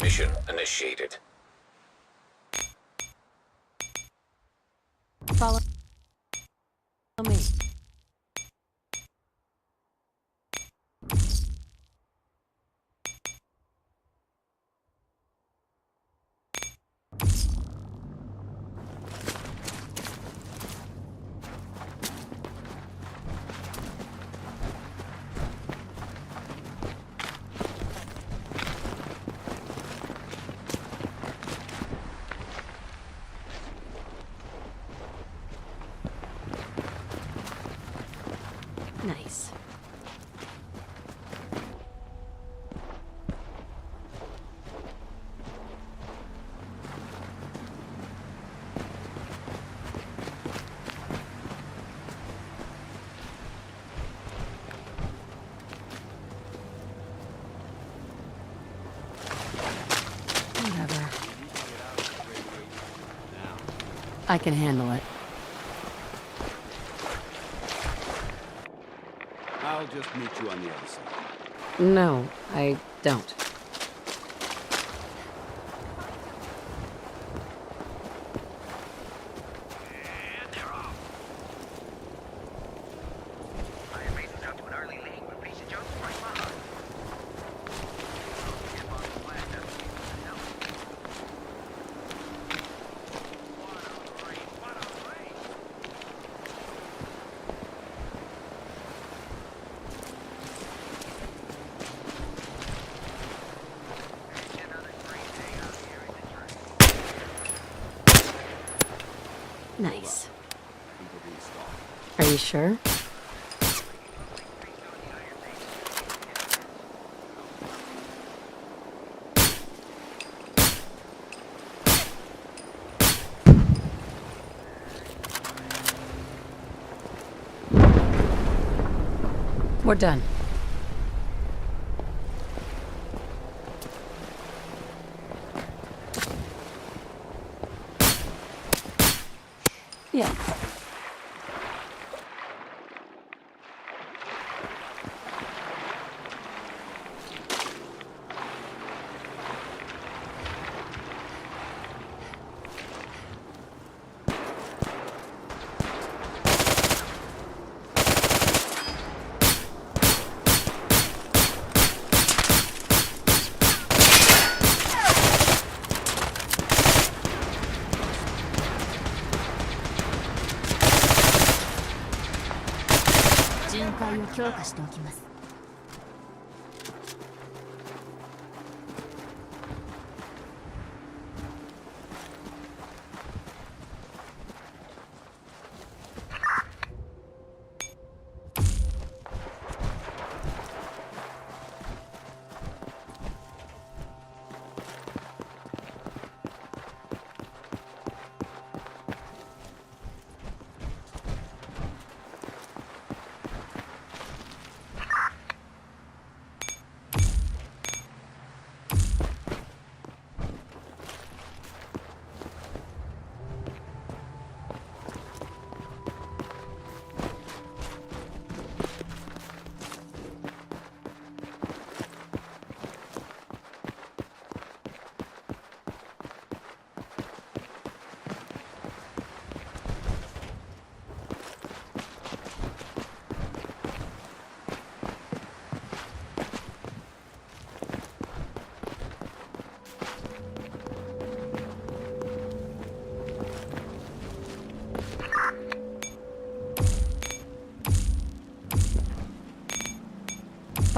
Mission initiated. Follow me. Nice. Whatever. I can handle it. I'll just meet you on the other side. No, I don't. And they're off. Iron Maiden's out to an early lead, but Pacey Jones is right behind. Get on the flag, that's what you know. What a race! Another great day out here in the train. Nice. People being stalked. Are you sure? We're done. Yeah.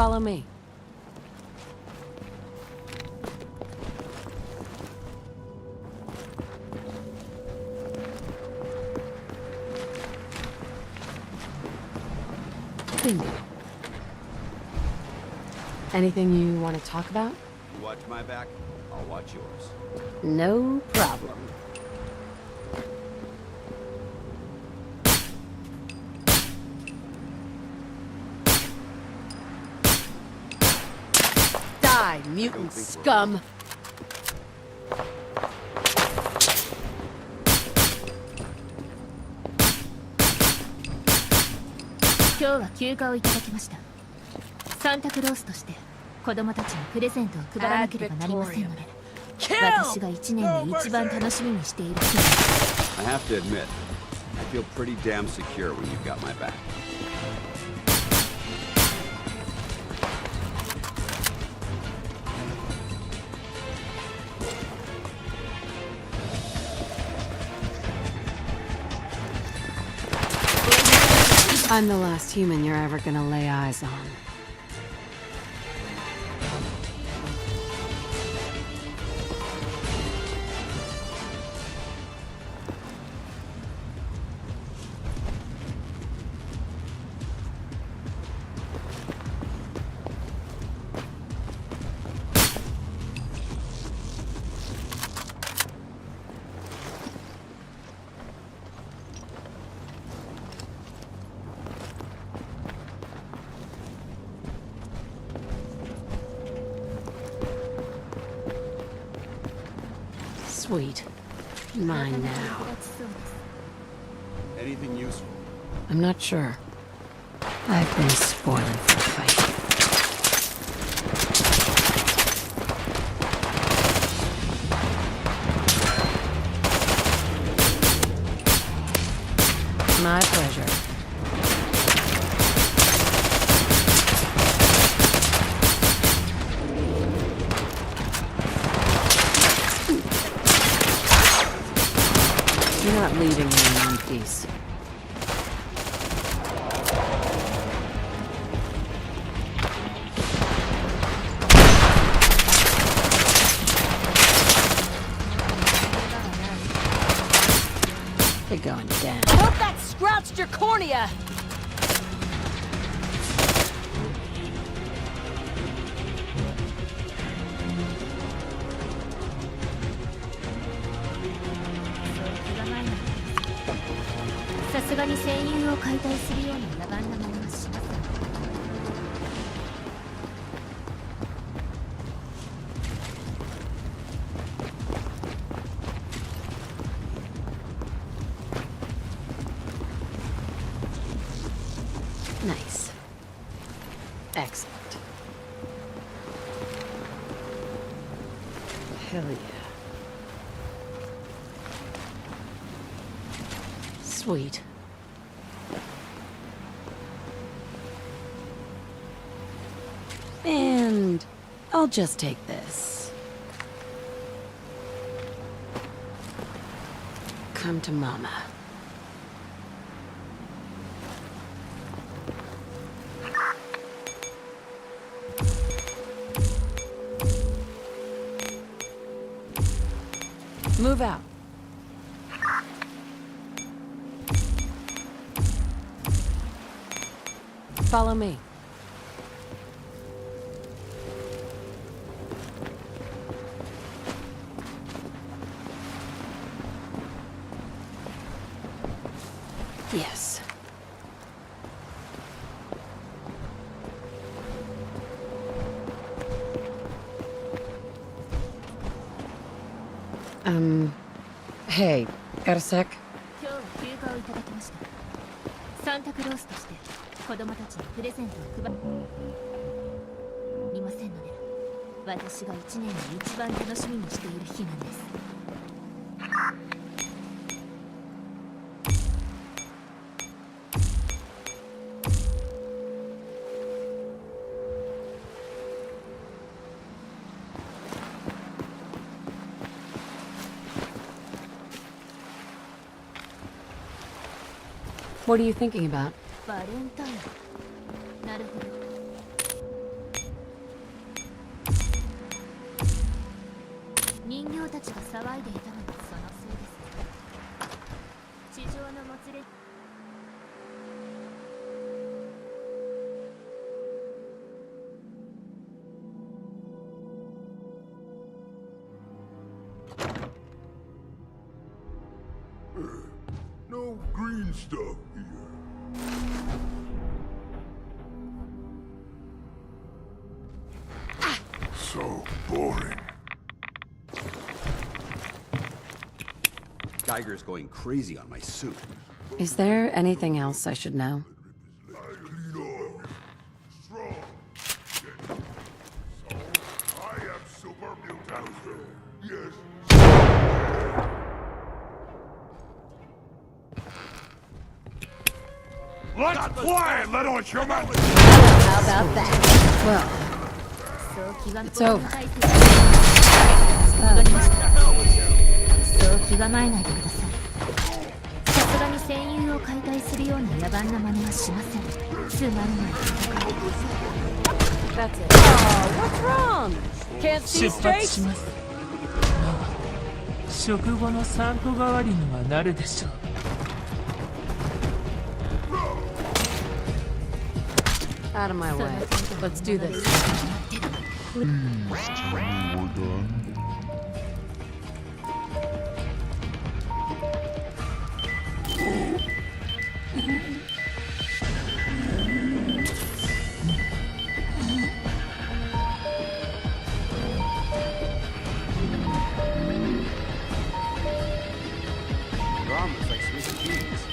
Follow me. Bingo. Anything you want to talk about? You watch my back, I'll watch yours. No problem. Die, mutant scum!今日は休暇をいただきました。サンタクロースとして子供たちにプレゼントを配らなければなりませんので、私が1年で一番楽しみにしている日です。 I have to admit, I feel pretty damn secure when you've got my back. I'm the last human you're ever gonna lay eyes on. Sweet. Mine now. Anything useful? I'm not sure. I've been spoiling for a fight. My pleasure. You're not leaving me in one piece. You're going down. I hope that scratched your cornea! Nice. Excellent. Hell yeah. Sweet. And I'll just take this. Come to Mama. Move out. Follow me. Yes. Hey, got a sec? 今日は休暇をいただきました。サンタクロースとして子供たちにプレゼントを配りませんので、私が1年で一番楽しみにしている日なんです。What are you thinking about? バレンタイン。なるほど。人形たちが騒いでいたのはそのせいです。地上のもつれ。No green stuff here. So boring. Geiger's going crazy on my suit. Is there anything else I should know? Clean oil. Strong. Let's play, little human! How about that? Well, そう気が It's over. そう気構えないでください。さすがに戦友を解体するような野蛮な真似はしません。つまんない。 That's it. Oh, what's wrong? Can't see 出発し straight? ます。まあ食後の散歩代わりにはなるでしょう。 out of my way. Let's do this. Drama's like Swiss cheese.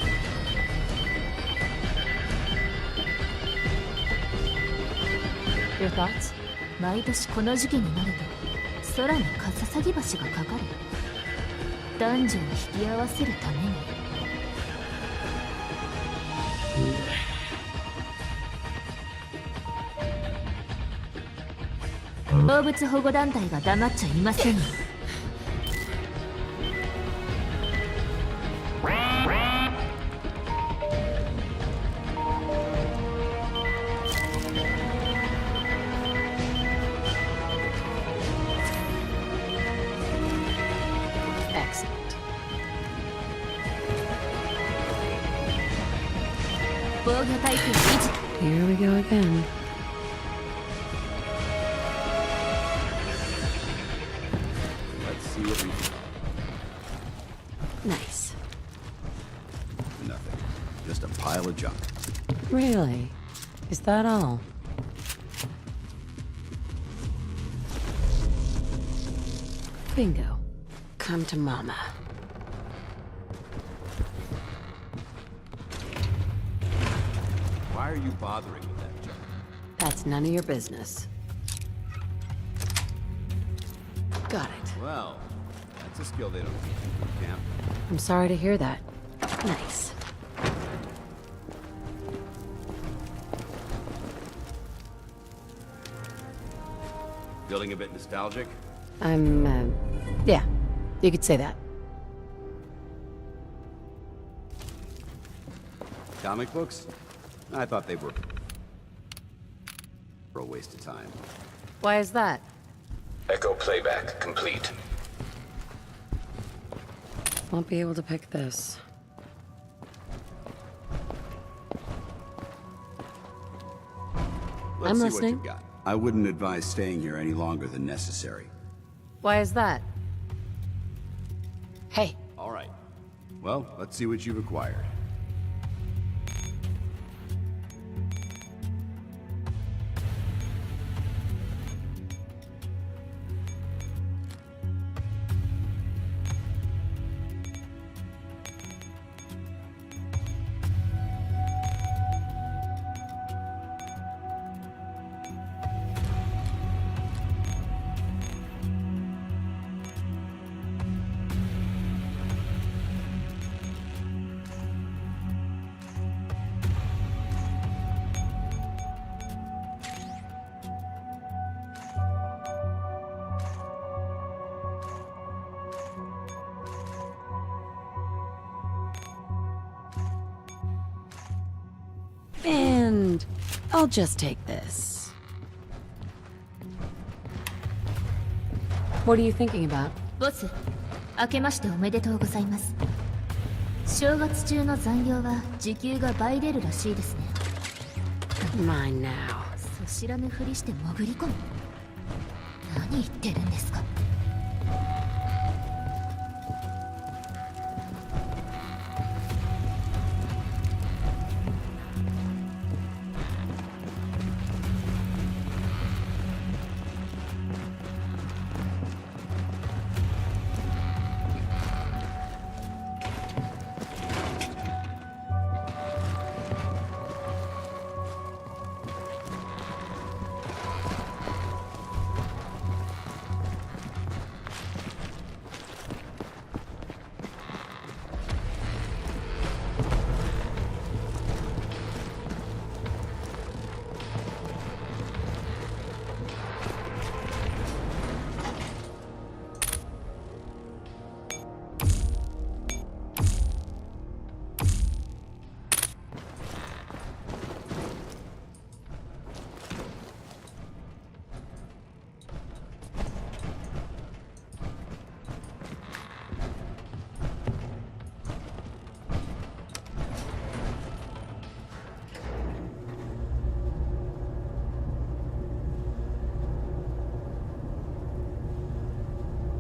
Your thoughts? 毎年この時期になると空にカササギ橋がかかる。男女を引き合わせるために。動物保護団体が黙っちゃいませんよ。 Excellent. 防御体制維持。 Here we go again. Let's see what we Nice. Nothing. Just a pile of junk. Really? Is that all? Bingo. Come to mama. Why are you bothering with that junk? That's none of your business. Got it. Well, that's a skill they don't teach in boot camp. I'm sorry to hear that. Nice. Feeling a bit nostalgic? Yeah, you could say that. Comic books? I thought they were a waste of time. Why is that? Echo playback complete. Won't be able to pick this. Let's I'm see listening. what you've got. I wouldn't advise staying here any longer than necessary. Why is that? Hey, All right. Well, let's see what you've acquired. and I'll just take this. What are you thinking about? ボス、明けましておめでとうございます。正月中の残業は時給が倍出るらしいですね。 Mine now. そ知らぬふりして潜り込む。何言ってるんですか。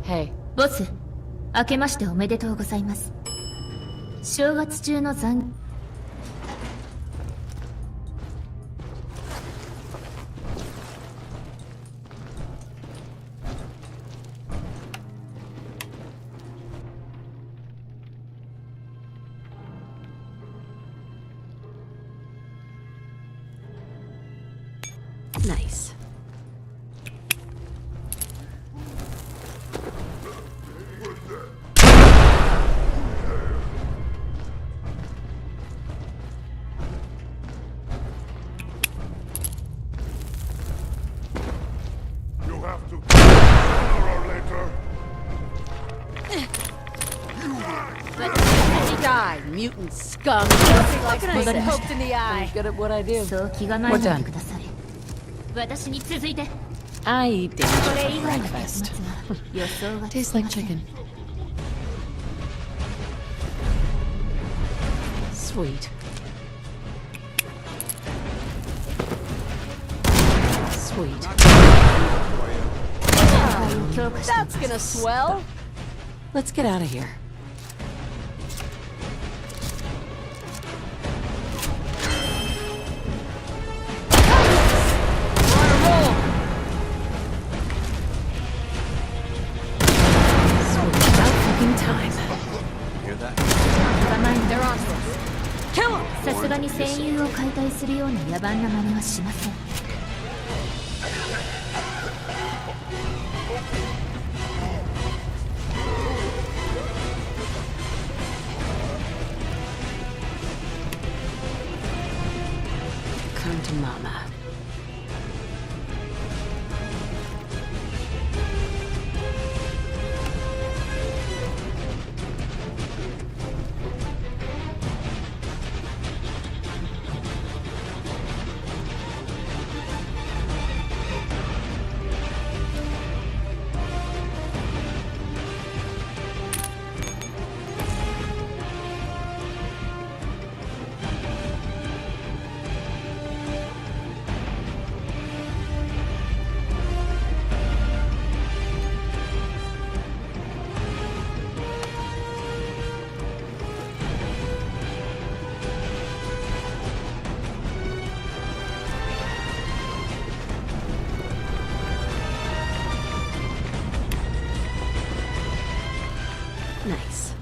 Hey. ボス、明けましておめでとうございます。正月中の残 Nice. You have to sooner or later. Die, mutant scum. Nothing like being poked in the eye. I'm good at what I do. そう気構えないでください。私に続いて、 I eat こ damage れ for 以外の結 breakfast. 末は予想がつ Tastes き like ません。 chicken. Sweet. Sweet. That's gonna swell. Let's get out of here. On a roll. Sweet. About fucking time. Hear that? 構えない They're on to us. Kill them. さすがに戦友を解体するような野蛮な真似はしません。 Come to mama. Nice.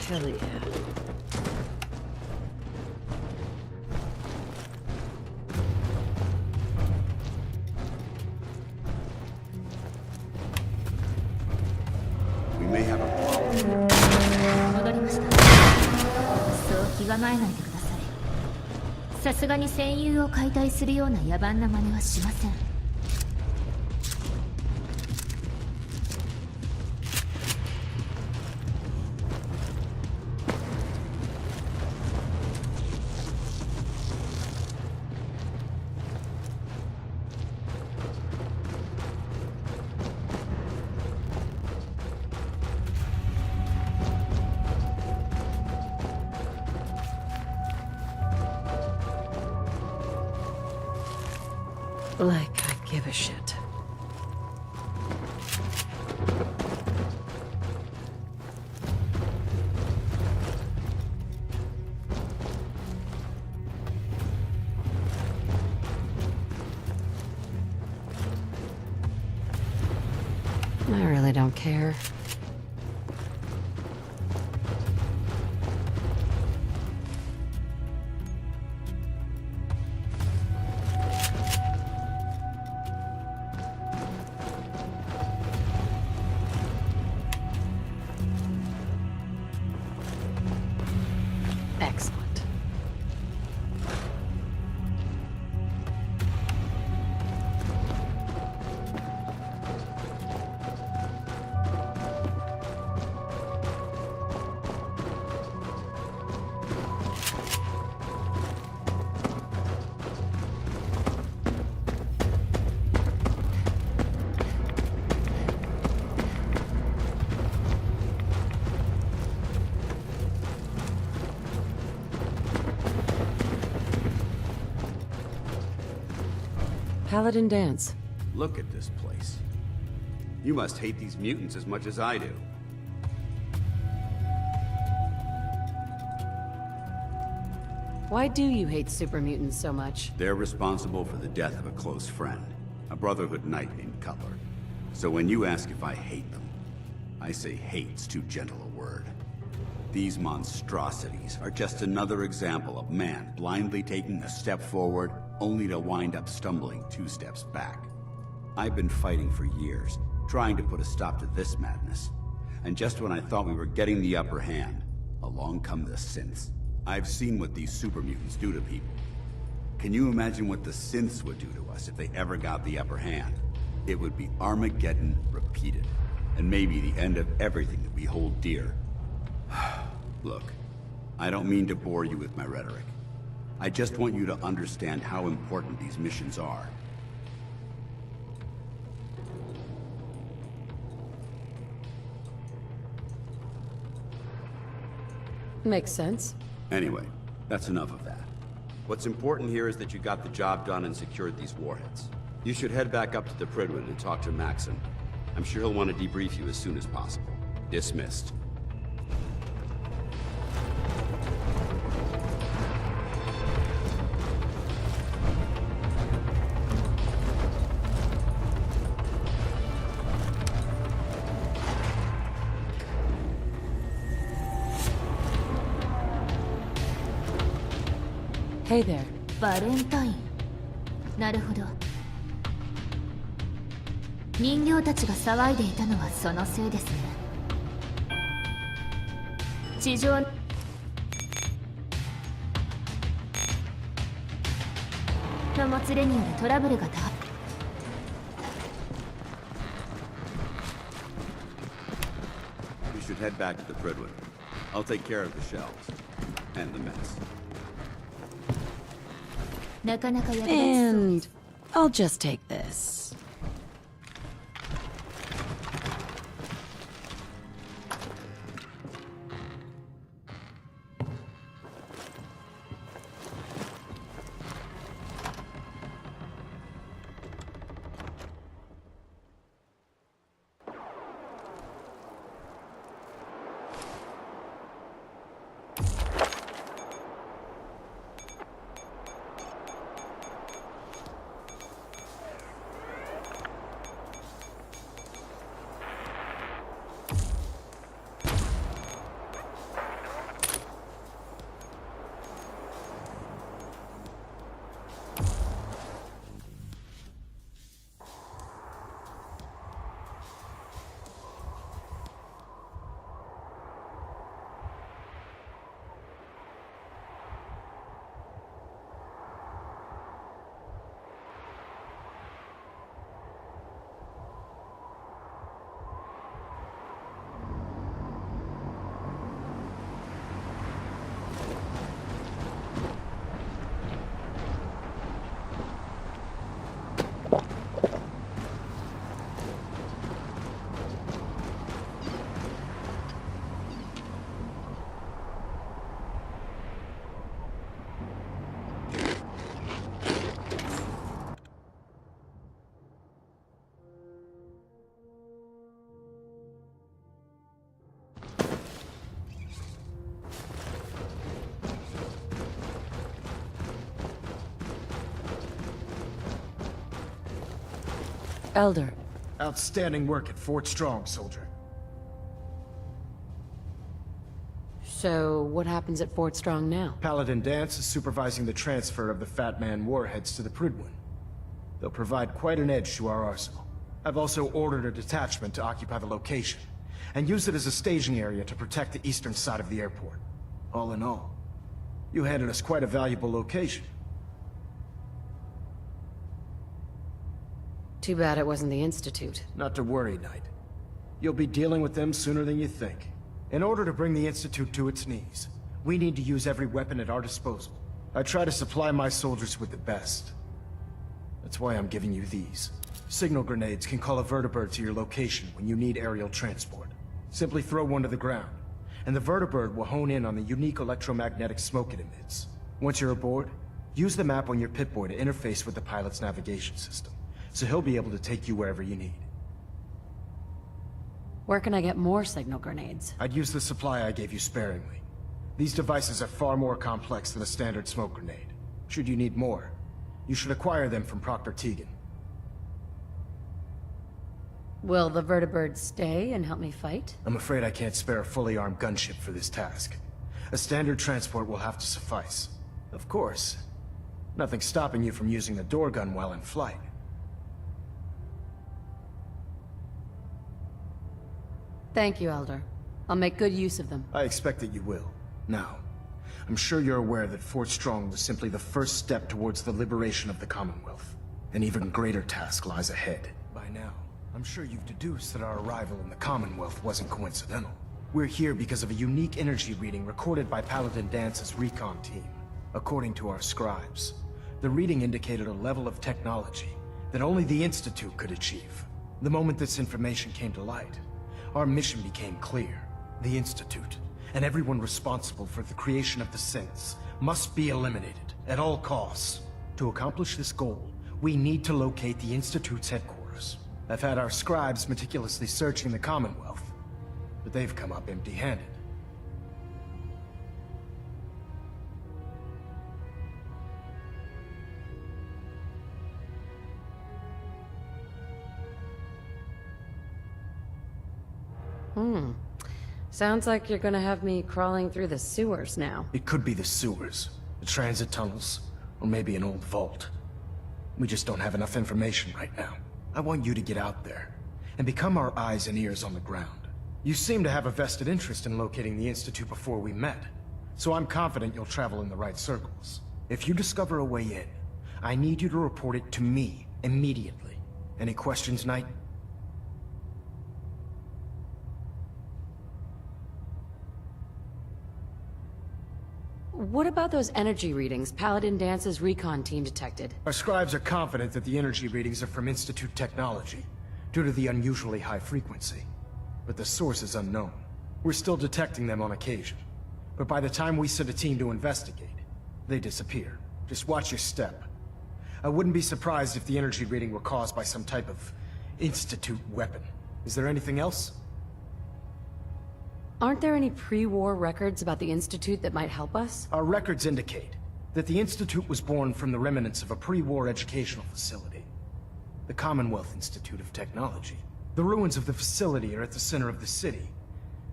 Hell yeah. We may have a problem. 戻りました。そう気構えないでください。さすがに戦友を解体するような野蛮な真似はしません。 Like I give a shit. I really don't care. Excellent. Paladin dance. Look at this place. You must hate these mutants as much as I do. Why do you hate super mutants so much? They're responsible for the death of a close friend, a Brotherhood knight named Cutler. So when you ask if I hate them, I say hate's too gentle a word. These monstrosities are just another example of man blindly taking a step forward, only to wind up stumbling 2 steps back. I've been fighting for years, trying to put a stop to this madness. And just when I thought we were getting the upper hand, along come the synths. I've seen what these super mutants do to people. Can you imagine what the synths would do to us if they ever got the upper hand? It would be Armageddon repeated, and maybe the end of everything that we hold dear. Look, I don't mean to bore you with my rhetoric. I just want you to understand how important these missions are. Makes sense. Anyway, that's enough of that. What's important here is that you got the job done and secured these warheads. You should head back up to the Prydwen and talk to Maxon. I'm sure he'll want to debrief you as soon as possible. Dismissed. Hey there. バレンタイン。なるほど。人形たちが騒いでいたのはそのせいですね。地上のもつれによるトラブルが多発。We should head back to the Prydwen. I'll take care of the shells. And the mess. なかなかやりやすそう。 And I'll just take this. Elder. Outstanding work at Fort Strong, soldier. So, what happens at Fort Strong now? Paladin Dance is supervising the transfer of the Fat Man warheads to the Prydwen. They'll provide quite an edge to our arsenal. I've also ordered a detachment to occupy the location, and use it as a staging area to protect the eastern side of the airport. All in all, you handed us quite a valuable location. Too bad it wasn't the Institute. Not to worry, Knight. You'll be dealing with them sooner than you think. In order to bring the Institute to its knees, we need to use every weapon at our disposal. I try to supply my soldiers with the best. That's why I'm giving you these. Signal grenades can call a vertibird to your location when you need aerial transport. Simply throw one to the ground, and the vertibird will hone in on the unique electromagnetic smoke it emits. Once you're aboard, Use the map on your Pip-Boy to interface with the pilot's navigation system, so he'll be able to take you wherever you need. Where can I get more signal grenades? I'd use the supply I gave you sparingly. These devices are far more complex than a standard smoke grenade. Should you need more, you should acquire them from Proctor Teagan. Will the vertibird stay and help me fight? I'm afraid I can't spare a fully armed gunship for this task. A standard transport will have to suffice. Of course, nothing stopping you from using the door gun while in flight. Thank you, Elder. I'll make good use of them. I expect that you will. Now, I'm sure you're aware that Fort Strong was simply the first step towards the liberation of the Commonwealth. An even greater task lies ahead. By now, I'm sure you've deduced that our arrival in the Commonwealth wasn't coincidental. We're here because of a unique energy reading recorded by Paladin Dance's recon team. According to our scribes, the reading indicated a level of technology that only the Institute could achieve. The moment this information came to light, our mission became clear. The Institute, and everyone responsible for the creation of the synths, must be eliminated at all costs. To accomplish this goal, we need to locate the Institute's headquarters. I've had our scribes meticulously searching the Commonwealth, but they've come up empty-handed. Sounds like you're gonna have me crawling through the sewers now. It could be the sewers, the transit tunnels, or maybe an old vault. We just don't have enough information right now. I want you to get out there and become our eyes and ears on the ground. You seem to have a vested interest in locating the Institute before we met, so I'm confident you'll travel in the right circles. If you discover a way in, I need you to report it to me immediately. Any questions, Knight? What about those energy readings Paladin Dance's recon team detected? Our scribes are confident that the energy readings are from Institute technology, due to the unusually high frequency. But the source is unknown. We're still detecting them on occasion. But by the time we send a team to investigate, they disappear. Just watch your step. I wouldn't be surprised if the energy reading were caused by some type of Institute weapon. Is there anything else? Aren't there any pre-war records about the Institute that might help us? Our records indicate that the Institute was born from the remnants of a pre-war educational facility. The Commonwealth Institute of Technology. The ruins of the facility are at the center of the city,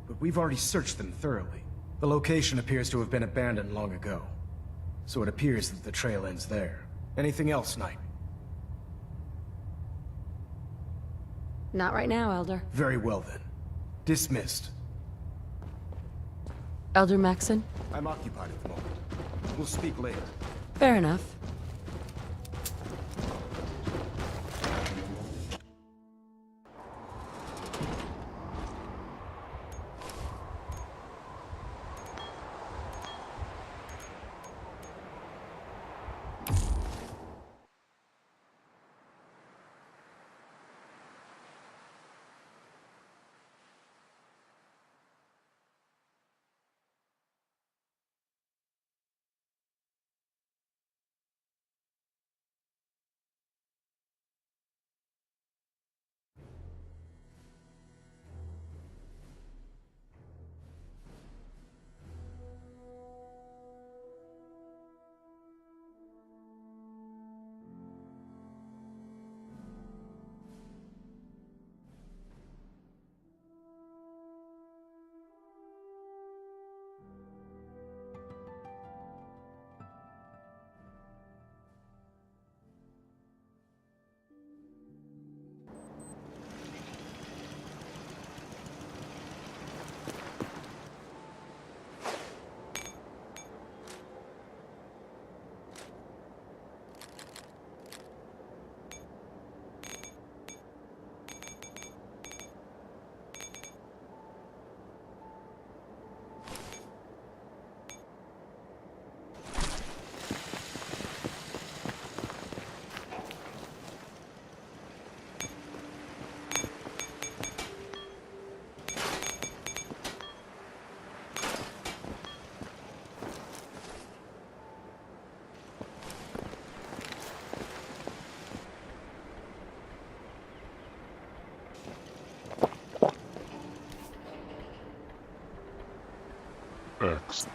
but we've already searched them thoroughly. The location appears to have been abandoned long ago, so it appears that the trail ends there. Anything else, Knight? Not right now, Elder. Very well then. Dismissed. Elder Maxon? I'm occupied at the moment. We'll speak later. Fair enough. Excellent.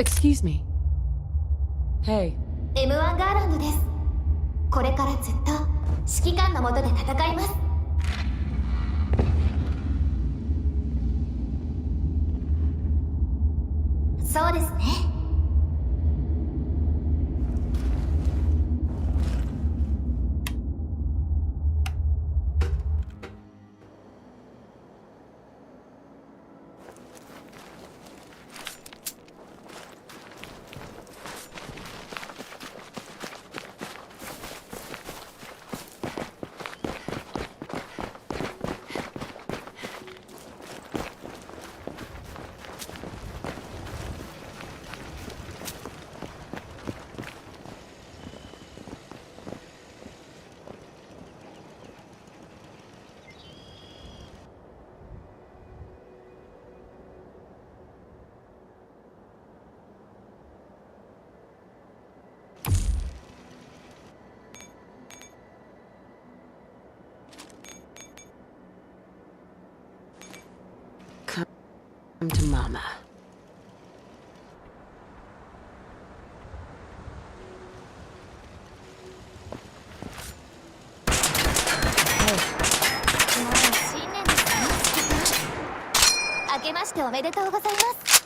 Excuse me. Hey. M1 ガーランドです。これからずっと指揮官の下で戦います。そうですね。Come to Mama. Hey. 明けましておめでとうございます。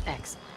Excellent.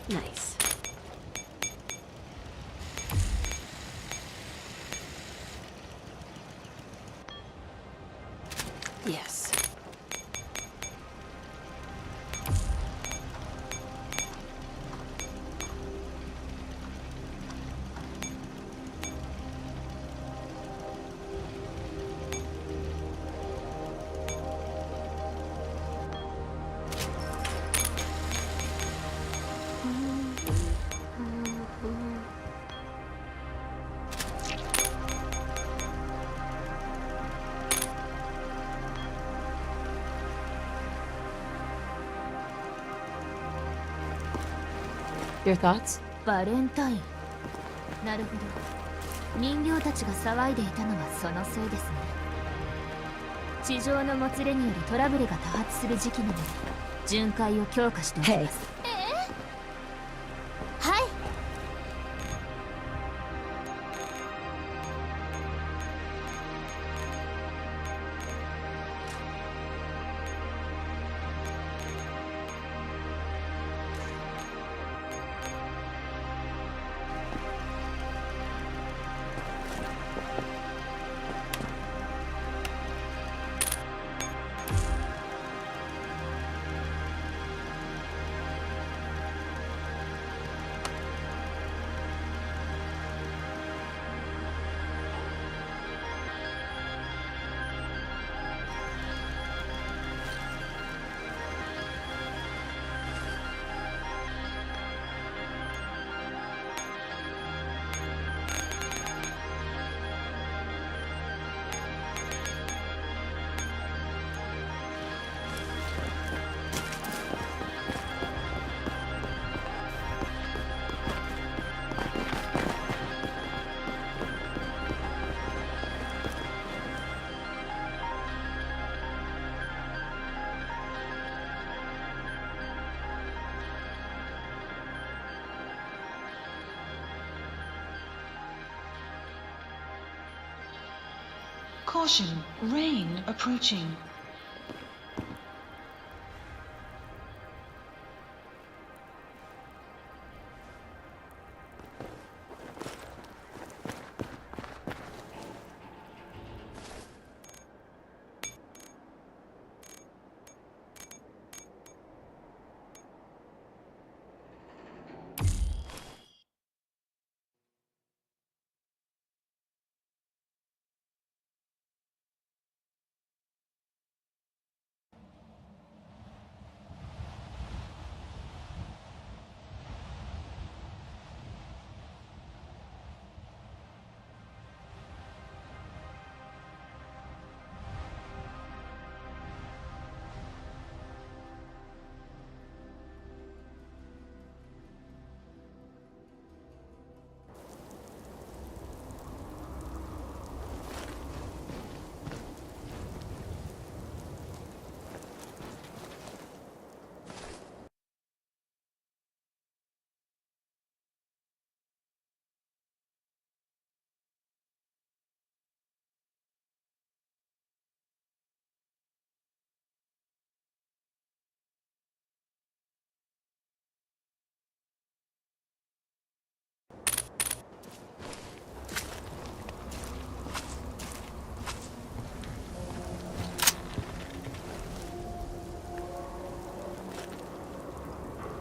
Nice. Yes. Your thoughts? バレンタイン。なるほど。人形たちが騒いでいたのはそのせいですね。地上のもつれによるトラブルが多発する時期なので巡回を強化しておきます。はい。Caution, rain approaching.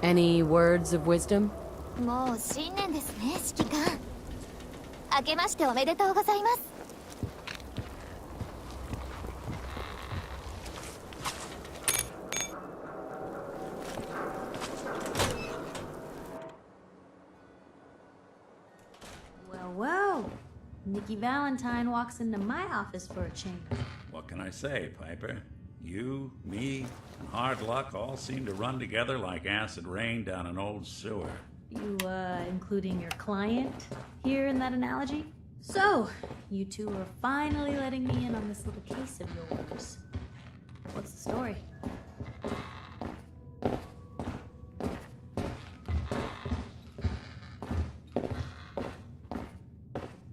Any words of wisdom? もう新年ですね、指揮官。明けましておめでとうございます。Well, well. Nikki Valentine walks into my office for a change. What can I say, Piper? You, me, and hard luck all seem to run together like acid rain down an old sewer. You, including your client here in that analogy? So, you two are finally letting me in on this little case of yours. What's the story?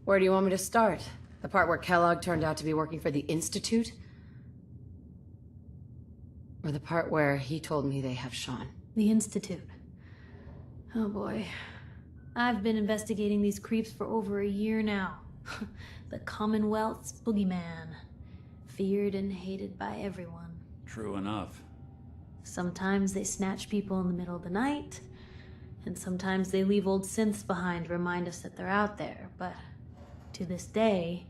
Where do you want me to start? The part where Kellogg turned out to be working for the Institute? Or the part where he told me they have Sean? The Institute. Oh boy. I've been investigating these creeps for over a year now. The Commonwealth's boogeyman. Feared and hated by everyone. True enough. Sometimes they snatch people in the middle of the night, and sometimes they leave old synths behind to remind us that they're out there, but to this day,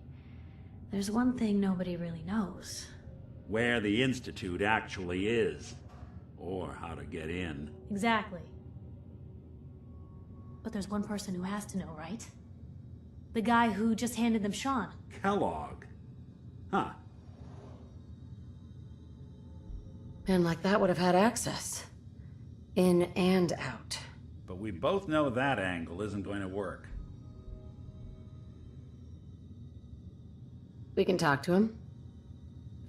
there's one thing nobody really knows. Where the Institute actually is. Or how to get in. Exactly. But there's one person who has to know, right? The guy who just handed them Sean. Kellogg? Huh. Men like that would have had access. In and out. But we both know that angle isn't going to work. We can talk to him.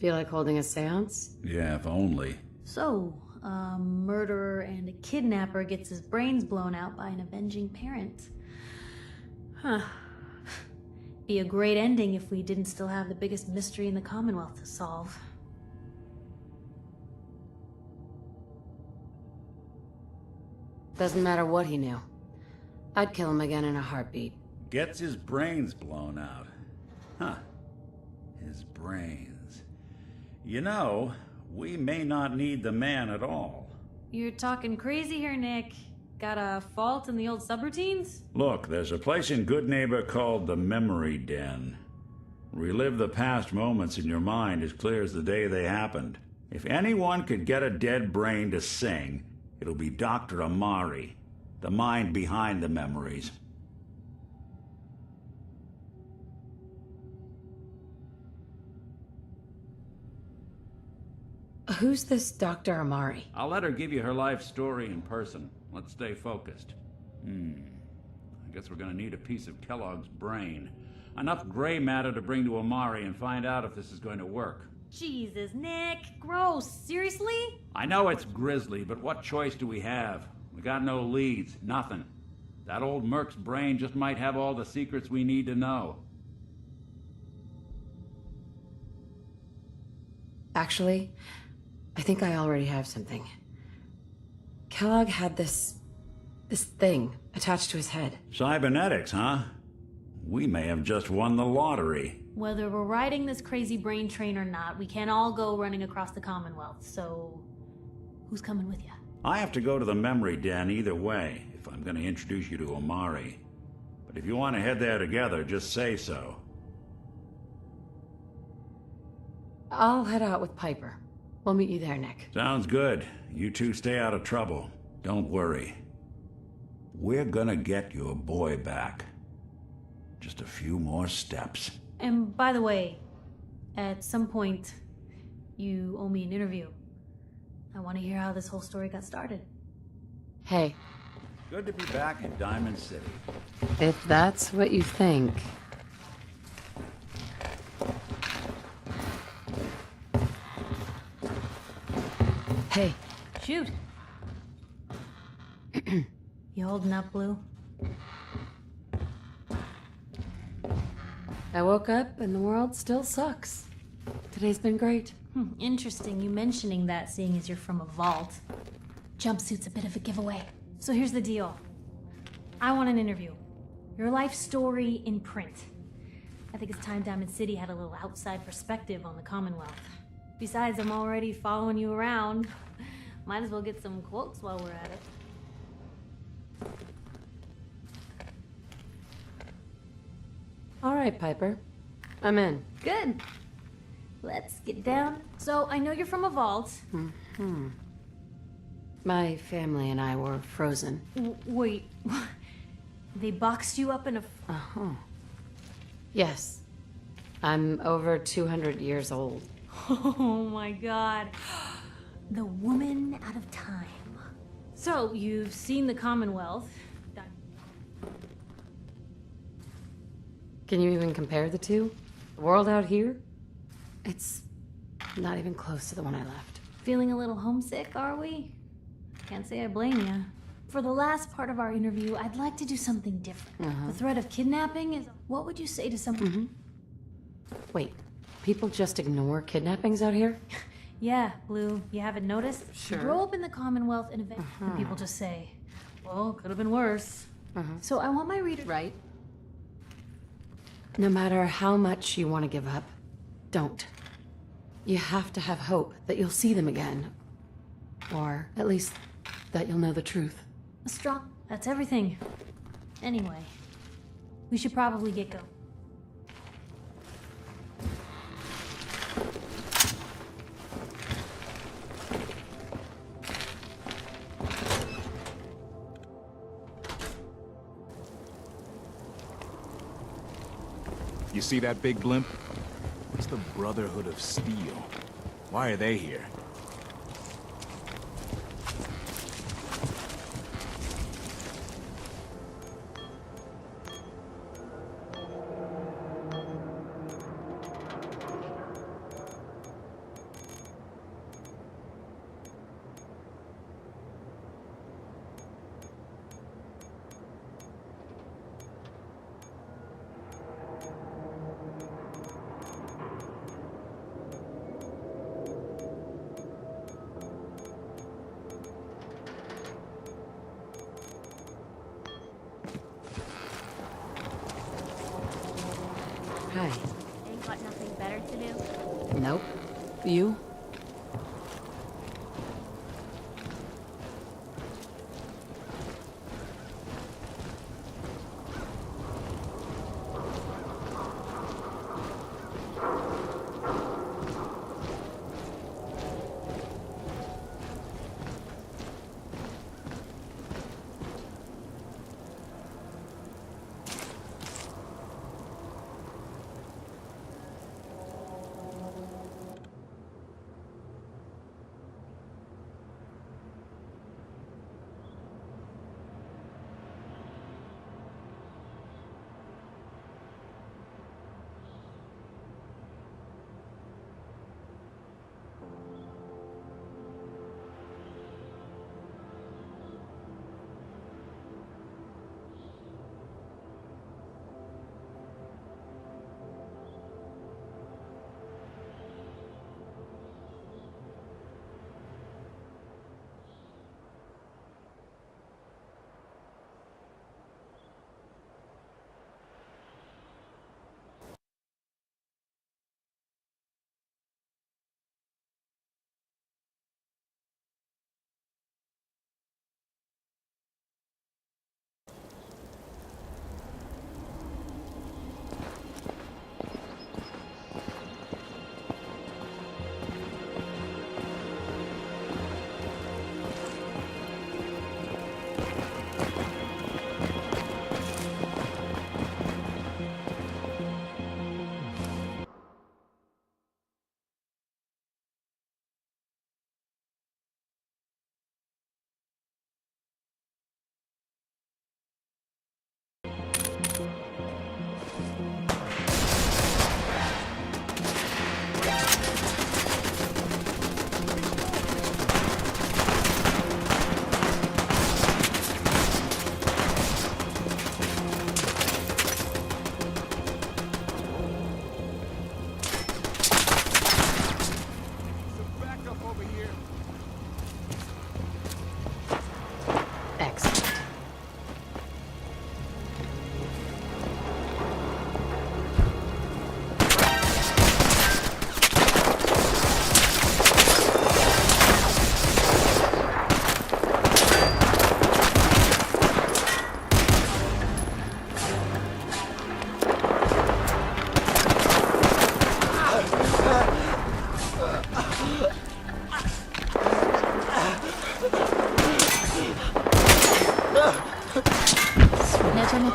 Feel like holding a seance? Yeah, if only. So, a murderer and a kidnapper gets his brains blown out by an avenging parent. Huh. Be a great ending if we didn't still have the biggest mystery in the Commonwealth to solve. Doesn't matter what he knew. I'd kill him again in a heartbeat. Gets his brains blown out. Huh. His brains. You know, we may not need the man at all. You're talking crazy here, Nick. Got a fault in the old subroutines? Look, there's a place in Good Neighbor called the Memory Den. Relive the past moments in your mind as clear as the day they happened. If anyone could get a dead brain to sing, it'll be Dr. Amari, the mind behind the memories. Who's this Dr. Amari? I'll let her give you her life story in person. Let's stay focused. I guess we're gonna need a piece of Kellogg's brain. Enough gray matter to bring to Amari and find out if this is going to work. Jesus, Nick. Gross. Seriously? I know it's grisly, but what choice do we have? We got no leads, nothing. That old Merc's brain just might have all the secrets we need to know. Actually, I think I already have something. Kellogg had this thing attached to his head. Cybernetics, huh? We may have just won the lottery. Whether we're riding this crazy brain train or not, we can't all go running across the Commonwealth, so who's coming with you? I have to go to the memory den either way, if I'm going to introduce you to Omari. But if you want to head there together, just say so. I'll head out with Piper. We'll meet you there, Nick. Sounds good. You two stay out of trouble. Don't worry. We're gonna get your boy back. Just a few more steps. And by the way, at some point, you owe me an interview. I want to hear how this whole story got started. Hey. Good to be back in Diamond City. If that's what you think. Hey. Shoot. You holding up, Blue? I woke up and the world still sucks. Today's been great. Interesting you mentioning that, seeing as you're from a vault. Jumpsuit's a bit of a giveaway. So here's the deal. I want an interview. Your life story in print. I think it's time Diamond City had a little outside perspective on the Commonwealth. Besides, I'm already following you around. Might as well get some quotes while we're at it. All right, Piper. I'm in. Good. Let's get down. So, I know you're from a vault. My family and I were frozen. Wait. They boxed you up in a... Uh-huh. Yes. I'm over 200 years old. Oh my god. The woman out of time. So, you've seen the Commonwealth. Can you even compare the two? The world out here? It's not even close to the one I left. Feeling a little homesick, are we? Can't say I blame you. For the last part of our interview, I'd like to do something different. The threat of kidnapping is... What would you say to someone... Wait, people just ignore kidnappings out here? Yeah, Blue, you haven't noticed? Sure. You grow up in the Commonwealth and and people just say, well, could have been worse. So I want my reader... Right. No matter how much you want to give up, don't. You have to have hope that you'll see them again. Or at least that you'll know the truth. Strong. That's everything. Anyway, we should probably get going. You see that big blimp? It's the Brotherhood of Steel. Why are they here? Hi. Ain't got nothing better to do? Nope. You?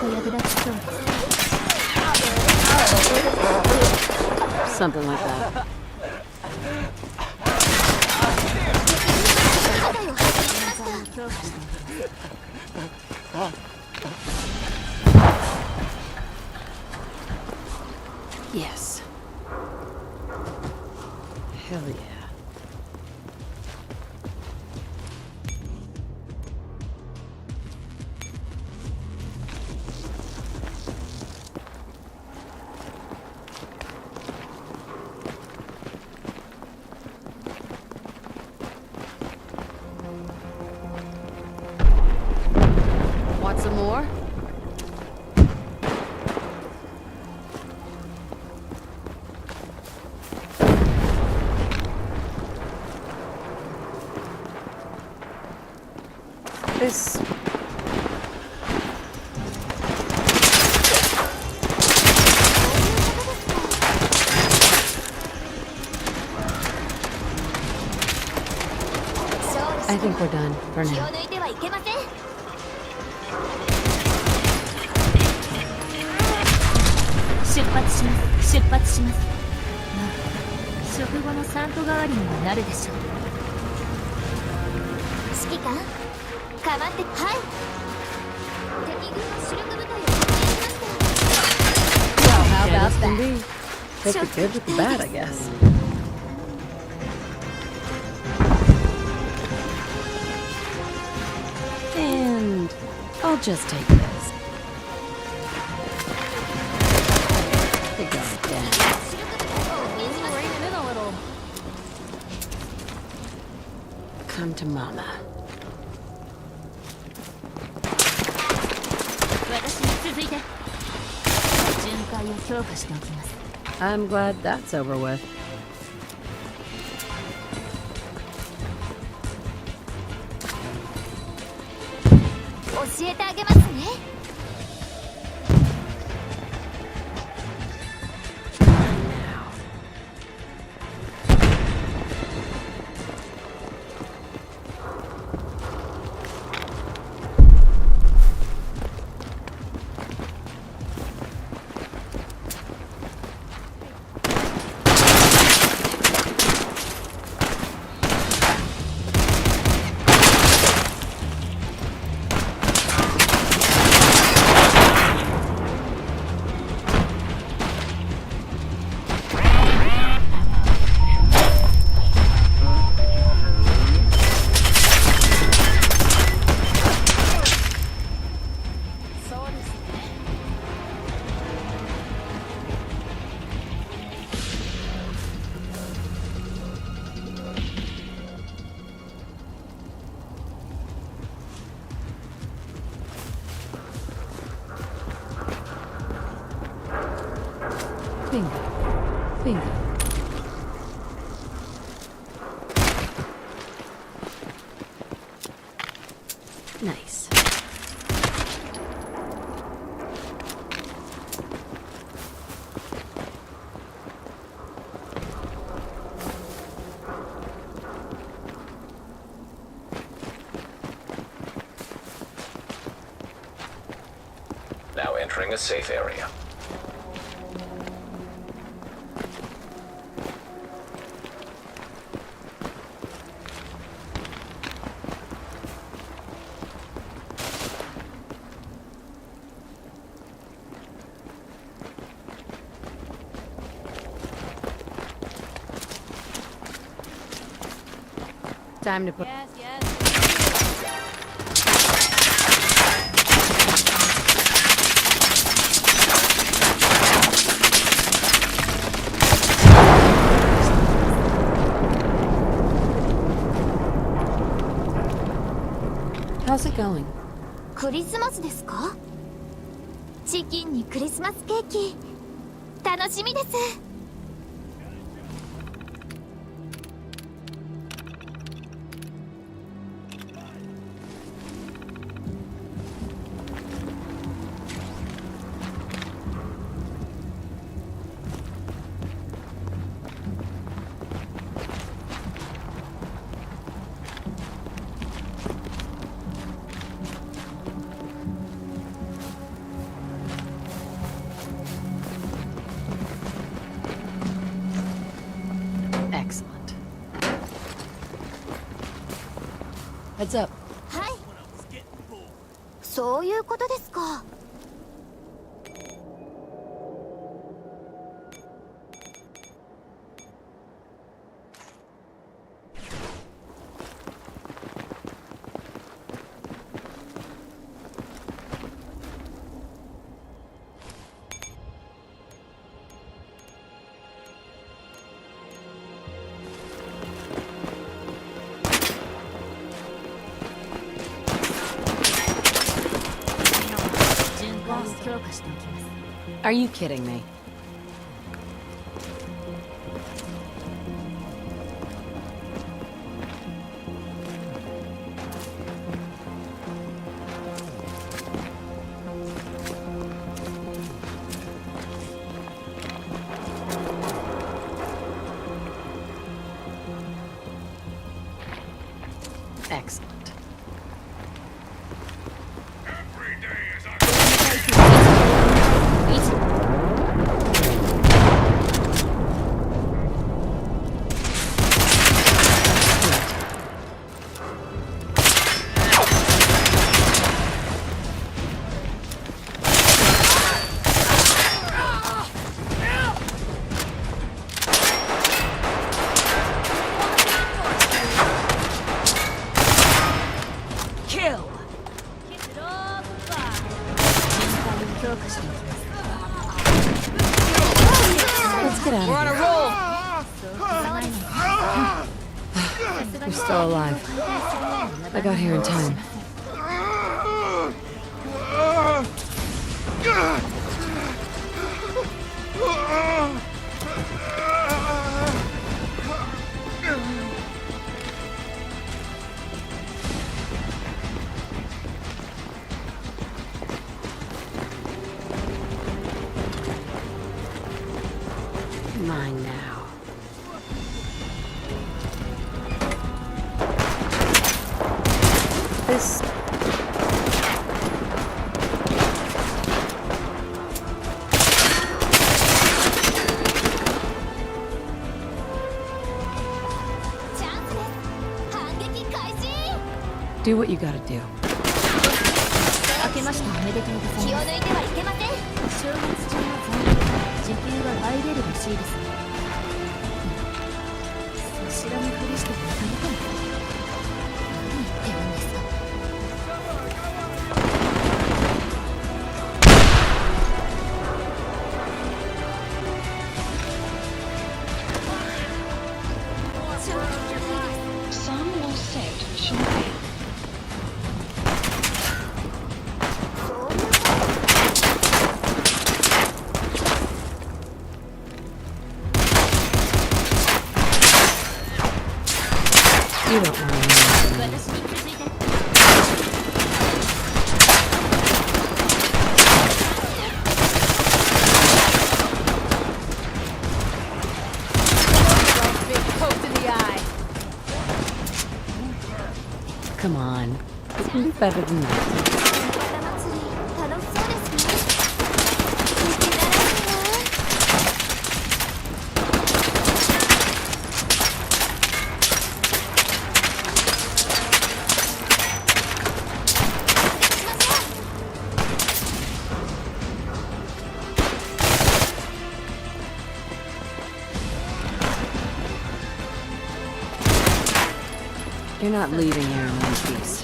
と役立ちそうです。 Something like that. Yes. Hell yeah. Want some more? This... I think we're done for now. 出発します。出発します。まあ、食後の散歩代わりにはなるでしょう。指揮官、かまって、はい。敵軍の主力部隊を発見しました。Well, how about that? Take the good with the bad, I guess. And I'll just take this. It goes down. Rein in a little. Come to mama. 私に続いて巡回を強化しておきます。 I'm glad that's over with. 教えてあげますね。 Bingo. Bingo. Nice. Now entering a safe area. Time to put... Yes, yes. How's it going? クリスマスですか？チキンにクリスマスケーキ。楽しみです。Heads up. はい。そういうことですか。Are you kidding me? Excellent. Let's get out of here. We're on a roll! You're still alive. I got here in time. Mine now. This... Do what you gotta do. 明けましておめでとうございます。気を抜いてはいけません。正月中の残業時給が倍出るらしいですね。そ知らぬふりしてもダメかも。何言ってるんですか。Sun will set shortly. You don't want to know. Come on. You can do better than that. You're not leaving here in one piece.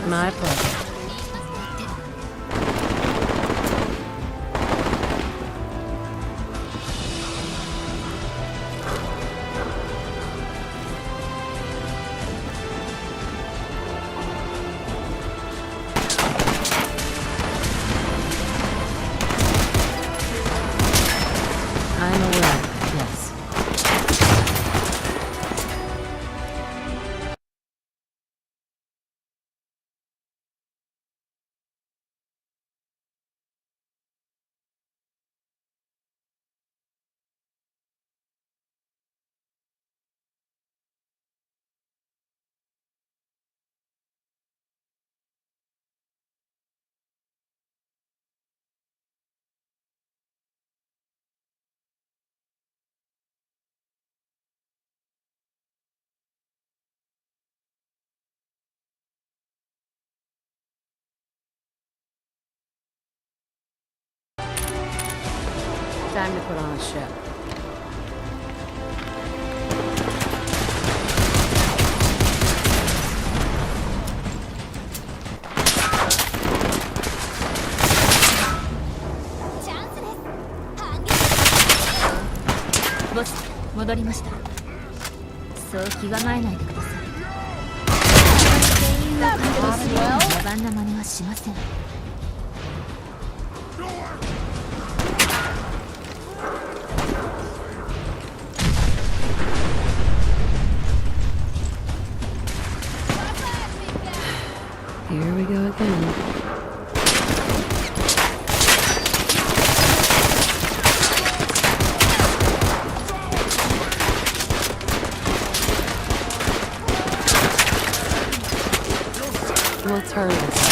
My pleasure. Time to put on a show.ボス、戻りました。そう気構えないでください。店員を解放するような野蛮な真似はしません。Here we go again. Let's hurry this.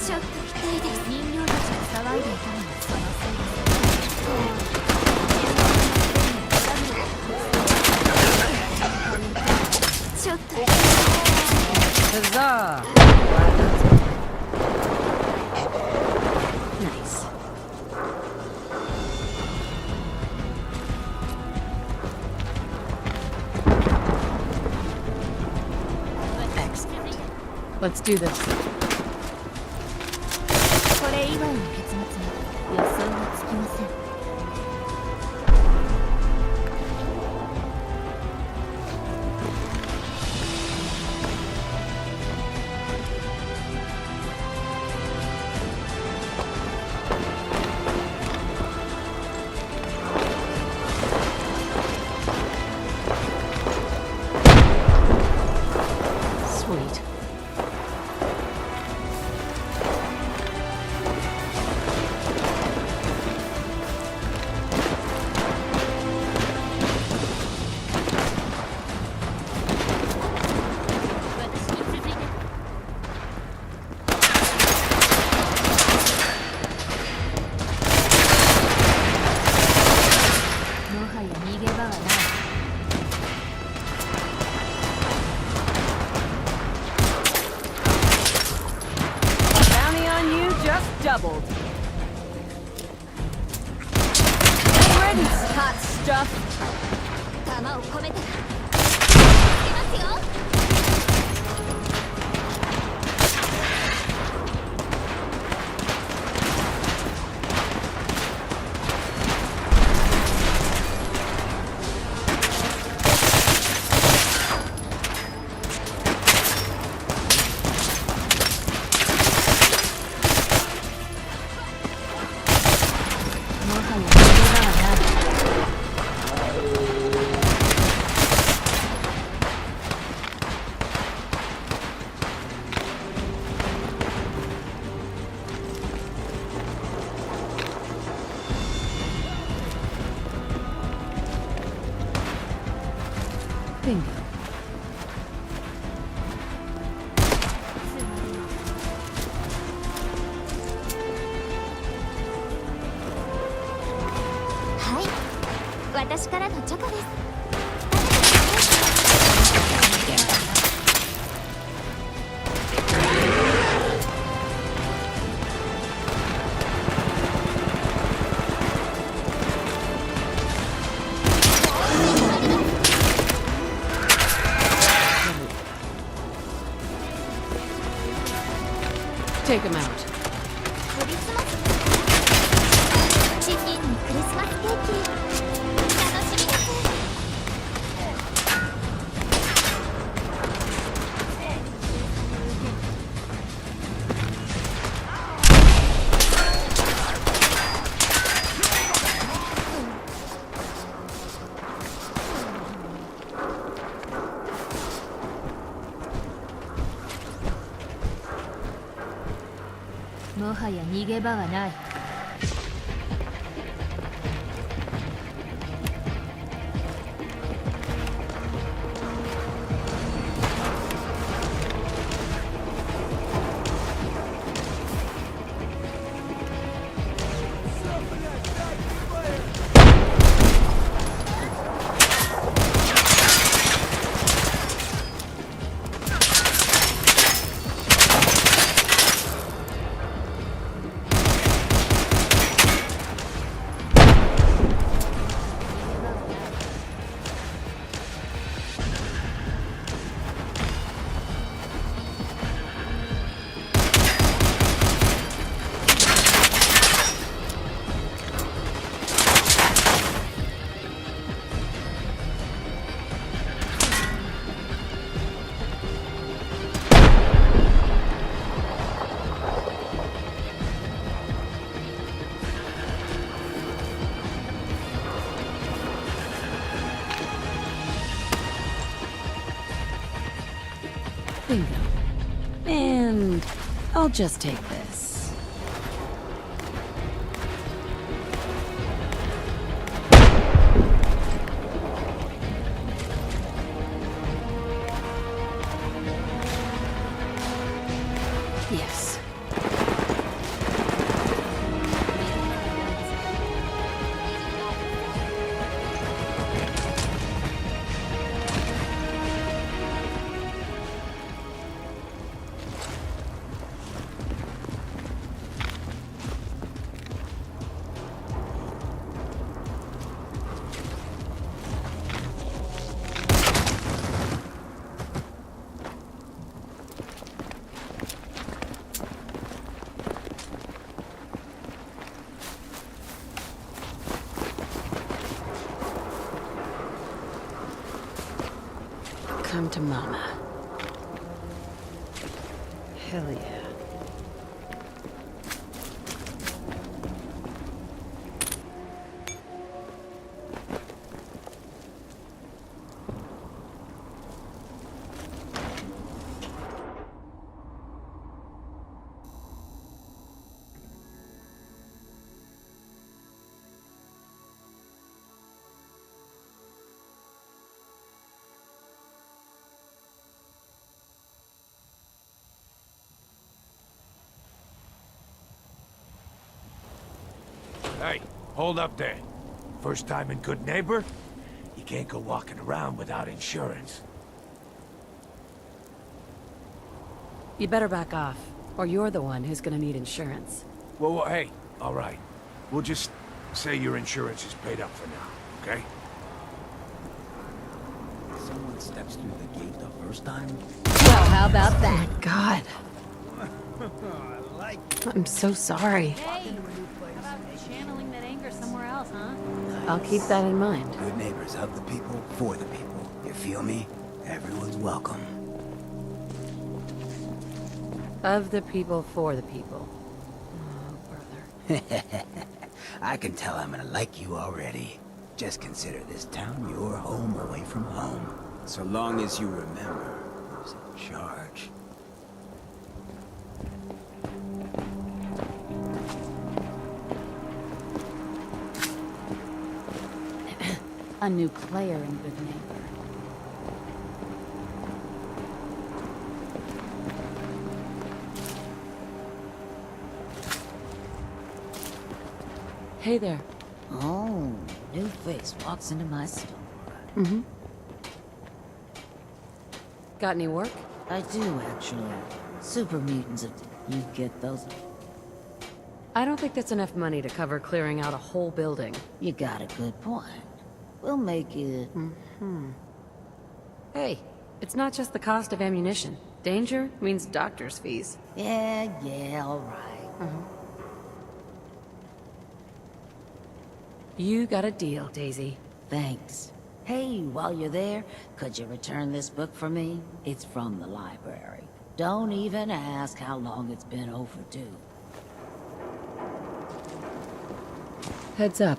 ちょっと痛いです。人形たちが騒いでいたのはそのせいです。ちょっと Huzzah! Nice. Excellent. Let's do this. これ以外の結末は予想がつきません。Sweet. Bounty on you just doubled. Ready, hot stuff. 弾を込めてつけますよ。もはや逃げ場はない。Bingo. はい、私からのチョコです。Take him out. クリスマスチキンにクリスマスケーキ楽しみです。もはや逃げ場はない。Bingo. And I'll just take this. Yes. Come to Mama. Hell yeah. Hey, hold up there. First time in Good Neighbor? You can't go walking around without insurance. You better back off, or you're the one who's gonna need insurance. Well, hey, all right. We'll just say your insurance is paid up for now, okay? Someone steps through the gate the first time? Well, how about that? Oh my God. I like I'm so sorry. Hey, how about channeling that anger somewhere else, huh? I'll keep that in mind. Good neighbors of the people, for the people. You feel me? Everyone's welcome. Of the people, for the people. Oh, brother. I can tell I'm gonna like you already. Just consider this town your home away from home. So long as you remember who's in charge. A new player in Good Neighbor. Hey there. Oh, new face walks into my store. Mm-hmm. Got any work? I do, actually. Super mutants, you get those? I don't think that's enough money to cover clearing out a whole building. You got a good point. We'll make it... Hey, it's not just the cost of ammunition. Danger means doctor's fees. Yeah, all right. You got a deal, Daisy. Thanks. Hey, while you're there, could you return this book for me? It's from the library. Don't even ask how long it's been overdue. Heads up.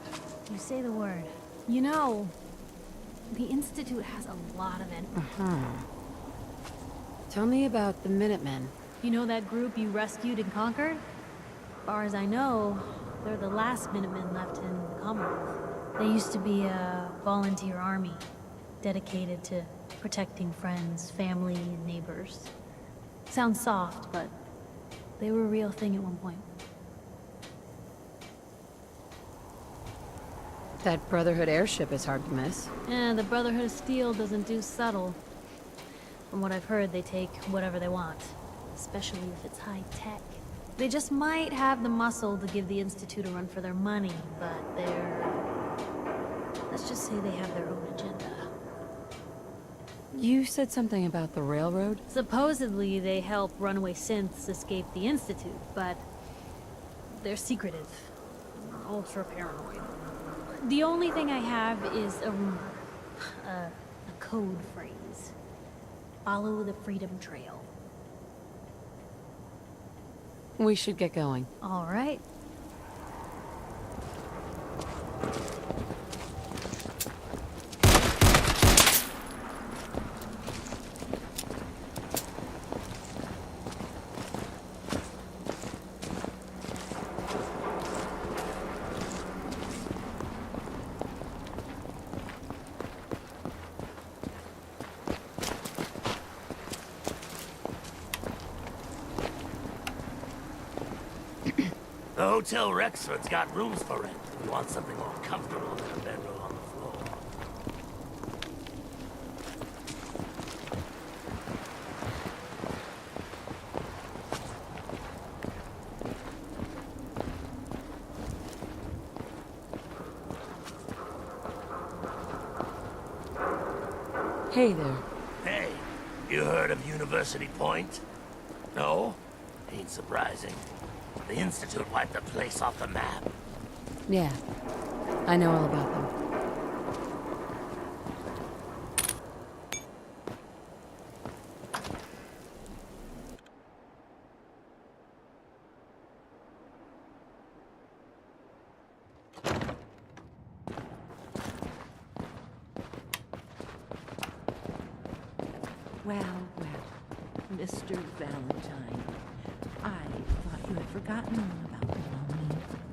You say the word. You know, the Institute has a lot of it. Tell me about the Minutemen. You know that group you rescued and conquered? As far as I know, they're the last Minutemen left in the Commonwealth. They used to be a volunteer army, dedicated to protecting friends, family, and neighbors. Sounds soft, but they were a real thing at one point. That Brotherhood airship is hard to miss. The Brotherhood of Steel doesn't do subtle. From what I've heard, they take whatever they want, especially if it's high-tech. They just might have the muscle to give the Institute a run for their money, but let's just say they have their own agenda. You said something about the railroad? Supposedly, they help runaway synths escape the Institute, but they're secretive. Ultra paranoid. The only thing I have is a rumor. A code phrase. Follow the Freedom Trail. We should get going. All right. The Hotel Rexford's got rooms for rent. If you want something more comfortable than a bedroom on the floor. Hey there. Hey, you heard of University Point? No? Ain't surprising. The Institute wiped the place off the map. Yeah, I know all about them. Well, Mr. Valentine, I thought you had forgotten all about me.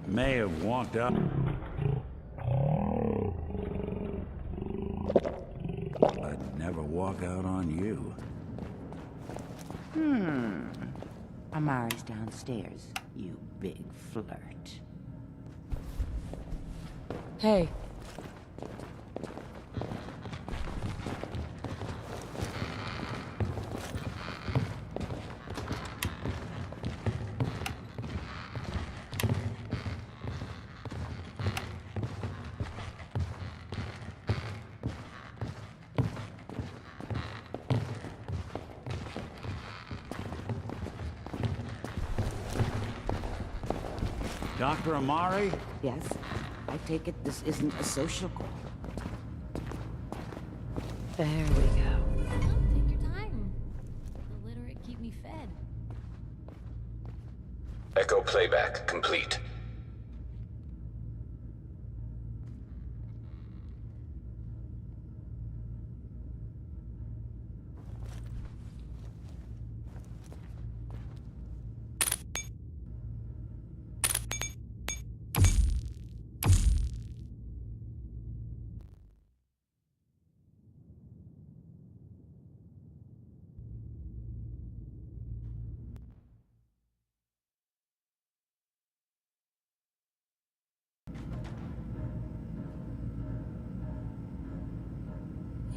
May have walked out. I'd never walk out on you. Amari's downstairs, you big flirt. Hey. Dr. Amari? Yes? I take it this isn't a social call. There we go. Take your time. The literate keep me fed. Echo playback complete.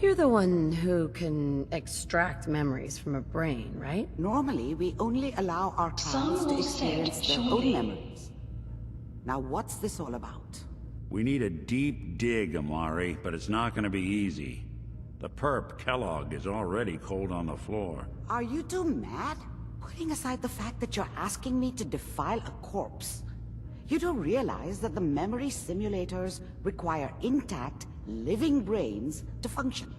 You're the one who can extract memories from a brain, right? Normally, we only allow our clients to experience their own memories. Now, what's this all about? We need a deep dig, Amari, but it's not gonna be easy. The perp, Kellogg, is already cold on the floor. Are you two mad? Putting aside the fact that you're asking me to defile a corpse, you don't realize that the memory simulators require intact, living brains to function.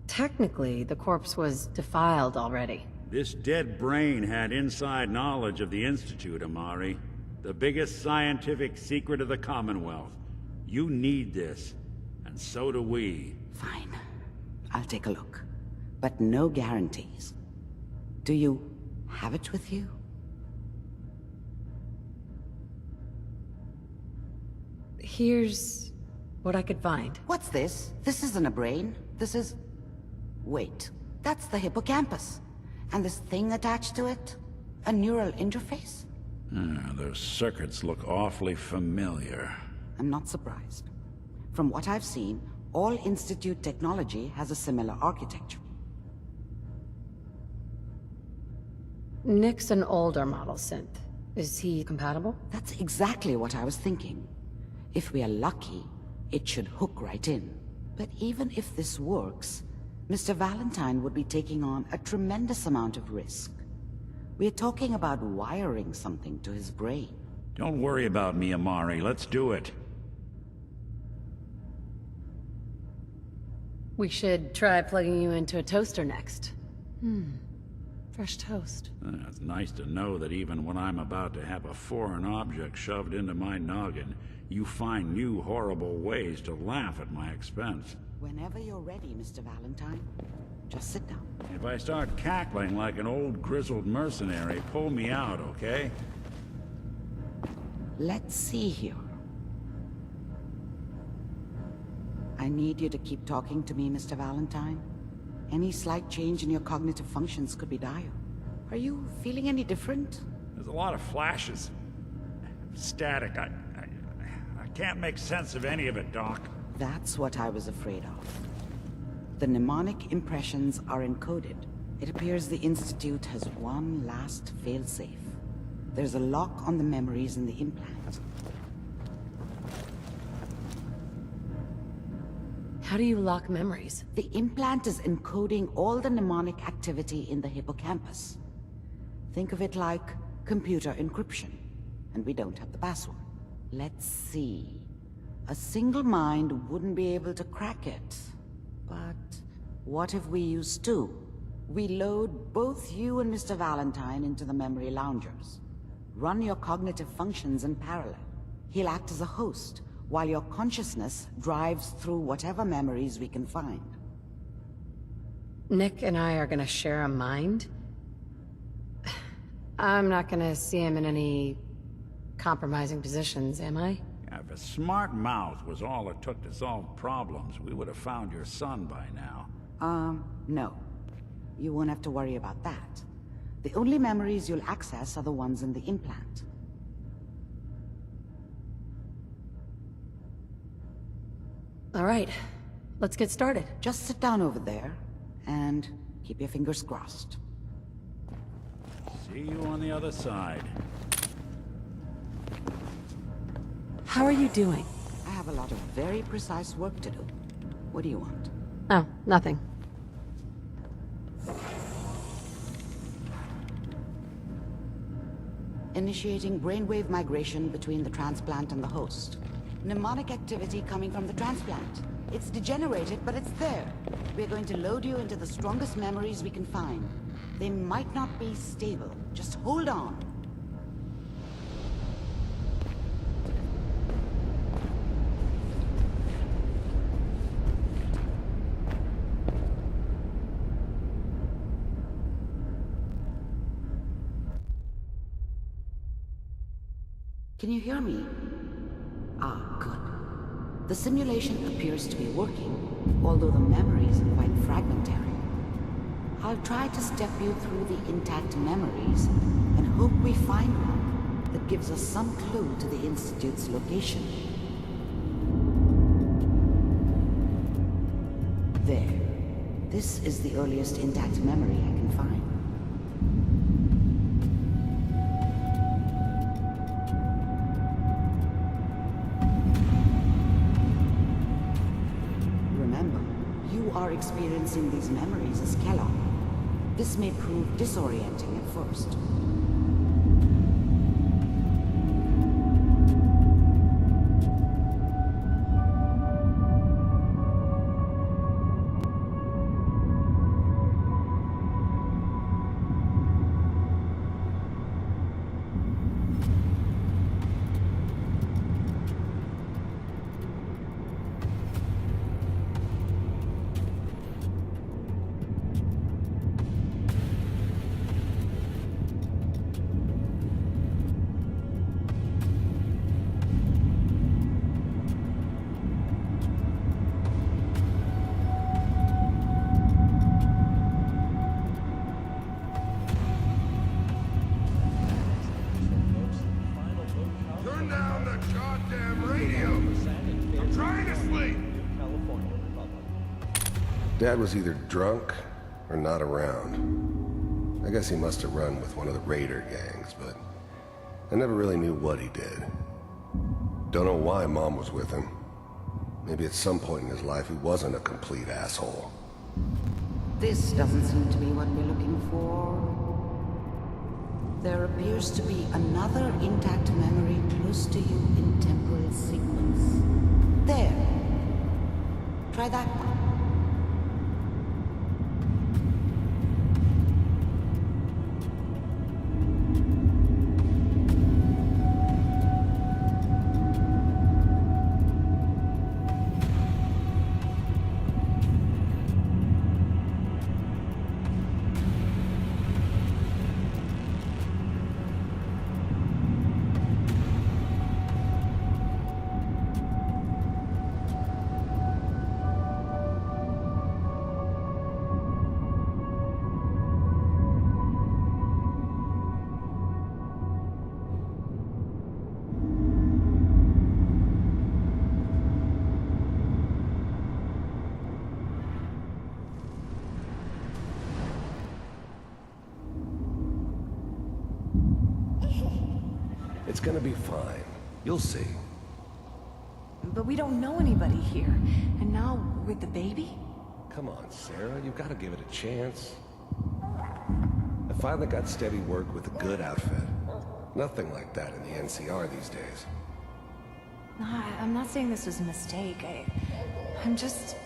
Technically, the corpse was defiled already. This dead brain had inside knowledge of the Institute, Amari. The biggest scientific secret of the Commonwealth. You need this, and so do we. Fine. I'll take a look. But no guarantees. Do you have it with you? Here's what I could find. What's this? This isn't a brain. This is... Wait. That's the hippocampus. And this thing attached to it? A neural interface? Those circuits look awfully familiar. I'm not surprised. From what I've seen, all Institute technology has a similar architecture. Nick's an older model synth. Is he compatible? That's exactly what I was thinking. If we are lucky, it should hook right in. But even if this works, Mr. Valentine would be taking on a tremendous amount of risk. We're talking about wiring something to his brain. Don't worry about me, Amari. Let's do it. We should try plugging you into a toaster next. Fresh toast. It's nice to know that even when I'm about to have a foreign object shoved into my noggin, you find new horrible ways to laugh at my expense. Whenever you're ready, Mr. Valentine, just sit down. If I start cackling like an old grizzled mercenary, pull me out, okay? Let's see here. I need you to keep talking to me, Mr. Valentine. Any slight change in your cognitive functions could be dire. Are you feeling any different? There's a lot of flashes. Static. I can't make sense of any of it, Doc. That's what I was afraid of. The mnemonic impressions are encoded. It appears the Institute has one last failsafe. There's a lock on the memories in the implant. How do you lock memories? The implant is encoding all the mnemonic activity in the hippocampus. Think of it like computer encryption, and we don't have the password. Let's see. A single mind wouldn't be able to crack it. But what if we use two? We load both you and Mr. Valentine into the memory loungers. Run your cognitive functions in parallel. He'll act as a host, while your consciousness drives through whatever memories we can find. Nick and I are gonna share a mind? I'm not gonna see him in any compromising positions, am I? If a smart mouth was all it took to solve problems, we would have found your son by now. No. You won't have to worry about that. The only memories you'll access are the ones in the implant. All right, let's get started. Just sit down over there, and keep your fingers crossed. See you on the other side. How are you doing? I have a lot of very precise work to do. What do you want? Oh, nothing. Initiating brainwave migration between the transplant and the host. Mnemonic activity coming from the transplant. It's degenerated, but it's there. We're going to load you into the strongest memories we can find. They might not be stable. Just hold on. Can you hear me? Ah, good. The simulation appears to be working, although the memories are quite fragmentary. I'll try to step you through the intact memories and hope we find one that gives us some clue to the Institute's location. There. This is the earliest intact memory I can find. Experiencing these memories as Kellogg. This may prove disorienting at first. Dad was either drunk or not around. I guess he must have run with one of the raider gangs, but I never really knew what he did. Don't know why Mom was with him. Maybe at some point in his life he wasn't a complete asshole. This doesn't seem to be what we're looking for. There appears to be another intact memory close to you in temporal sequence. There. Try that one. It's gonna be fine. You'll see. But we don't know anybody here. And now, with the baby? Come on, Sarah, you've got to give it a chance. I finally got steady work with a good outfit. Nothing like that in the NCR these days. No, I'm not saying this was a mistake. I'm just...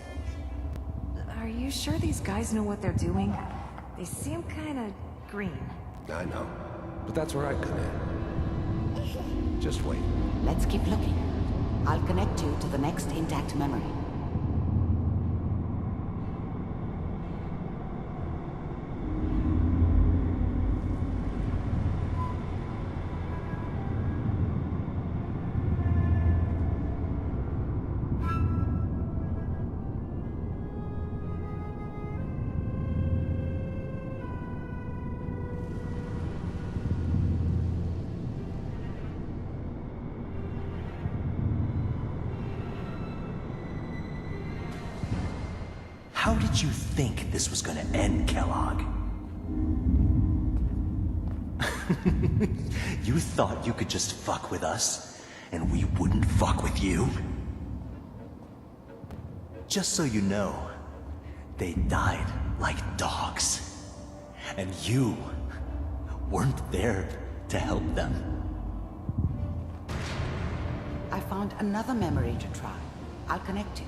Are you sure these guys know what they're doing? They seem kinda green. I know, but that's where I come in. Just wait. Let's keep looking. I'll connect you to the next intact memory. How did you think this was gonna end, Kellogg? You thought you could just fuck with us, and we wouldn't fuck with you? Just so you know, they died like dogs. And you weren't there to help them. I found another memory to try. I'll connect you.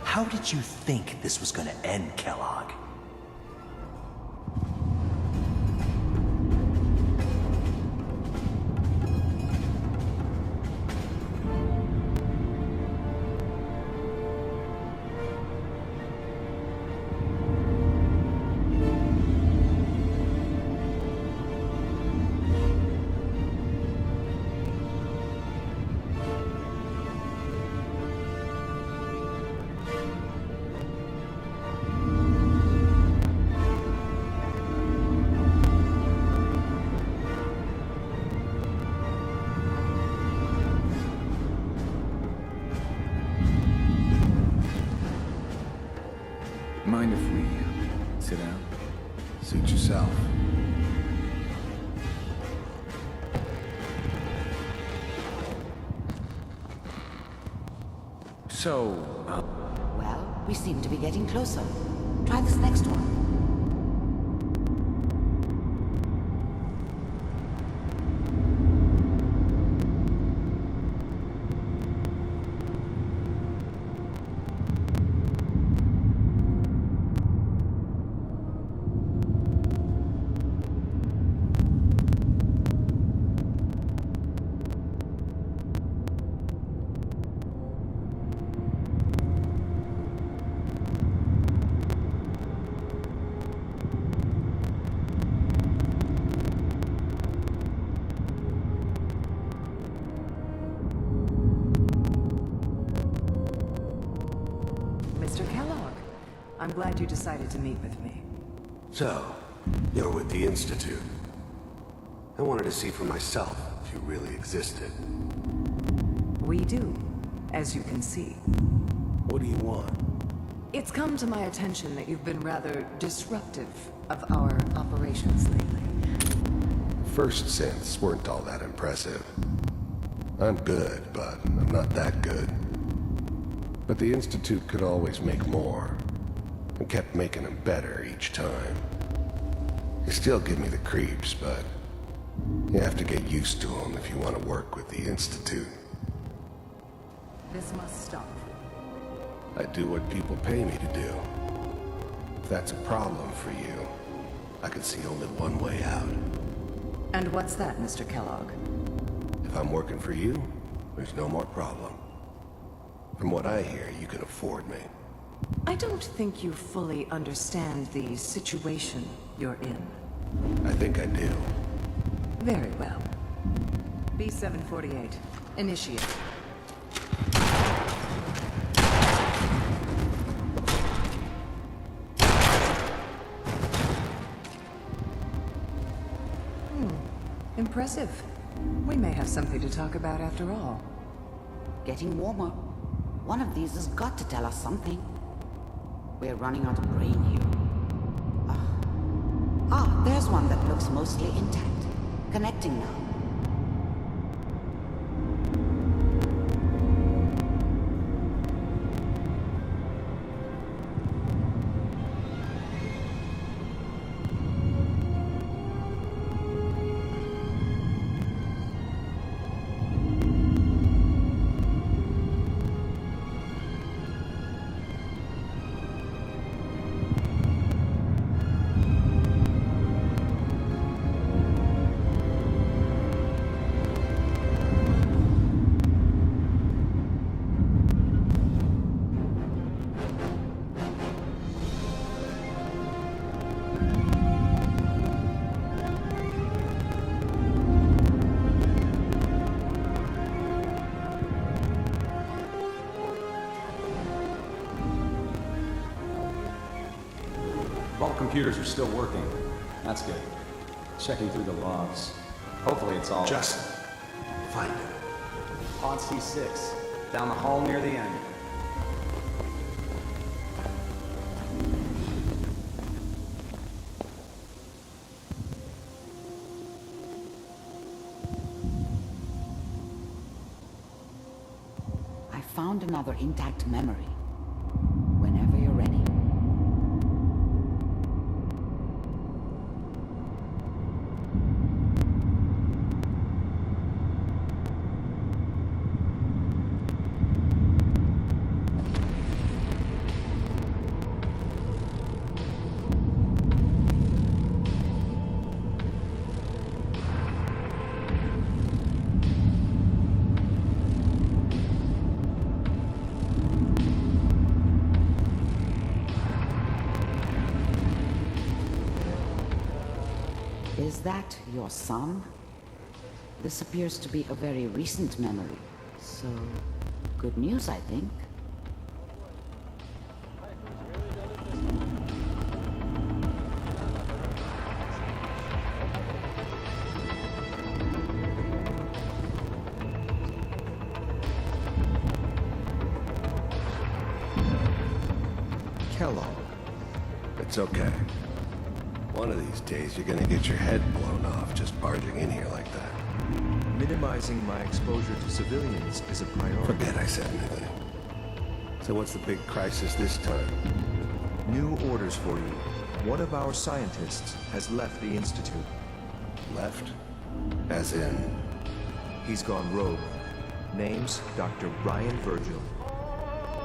How did you think this was gonna end, Kellogg? Mind if we sit down? Suit yourself. So, Well, we seem to be getting closer. Try this next one. Mr. Kellogg, I'm glad you decided to meet with me. So, you're with the Institute. I wanted to see for myself if you really existed. We do, as you can see. What do you want? It's come to my attention that you've been rather disruptive of our operations lately. First synths weren't all that impressive. I'm good, but I'm not that good. But the Institute could always make more, and kept making them better each time. They still give me the creeps, but you have to get used to them if you want to work with the Institute. This must stop. I do what people pay me to do. If that's a problem for you, I can see only one way out. And what's that, Mr. Kellogg? If I'm working for you, there's no more problem. From what I hear, you can afford me. I don't think you fully understand the situation you're in. I think I do. Very well. B-748, initiate. Impressive. We may have something to talk about after all. Getting warmer. One of these has got to tell us something. We're running out of brain here. There's one that looks mostly intact. Connecting now. All computers are still working. That's good. Checking through the logs. Hopefully it's all... Just find it. Pod C6. Down the hall near the end. I found another intact memory. Whenever you're ready. Is that your son? This appears to be a very recent memory, so good news, I think. Kellogg. It's okay. One of these days, you're gonna get your head blown off just barging in here like that. Minimizing my exposure to civilians is a priority. Forget I said anything. So what's the big crisis this time? New orders for you. One of our scientists has left the Institute. Left? As in? He's gone rogue. Name's Dr. Ryan Virgil.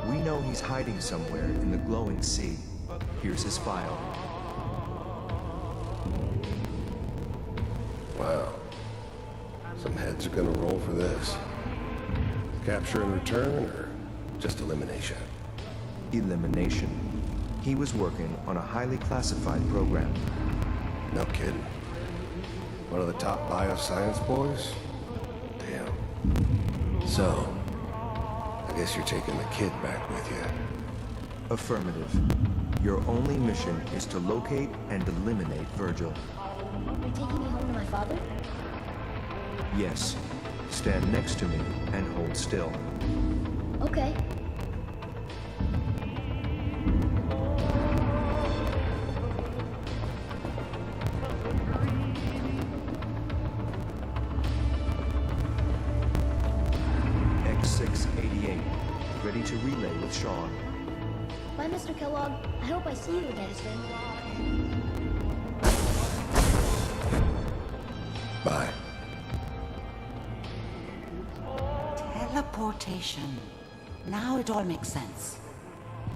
We know he's hiding somewhere in the glowing sea. Here's his file. Wow. Some heads are gonna roll for this. Capture and return, or just elimination? Elimination. He was working on a highly classified program. No kidding. One of the top bioscience boys? Damn. So, I guess you're taking the kid back with you. Affirmative. Your only mission is to locate and eliminate Virgil. You're taking me home to my father? Yes. Stand next to me and hold still. Okay. X688. Ready to relay with Sean. Bye, Mr. Kellogg. I hope I see you again soon. Bye. Teleportation. Now it all makes sense.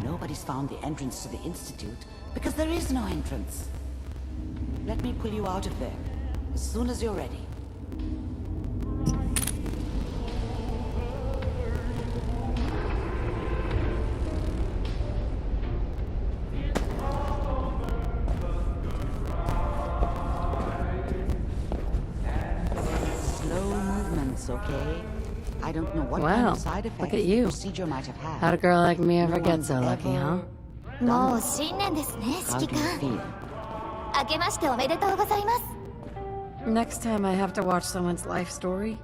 Nobody's found the entrance to the Institute because there is no entrance. Let me pull you out of there as soon as you're ready. Okay? I don't know what kind Wow, of side effects look at the you. procedure might have had. How'd a girl like me ever No get one's so lucky, huh? もう新年ですね、How 指揮 do you 官。 feel? 明けましておめでとうございます。Next time I have to watch someone's life story,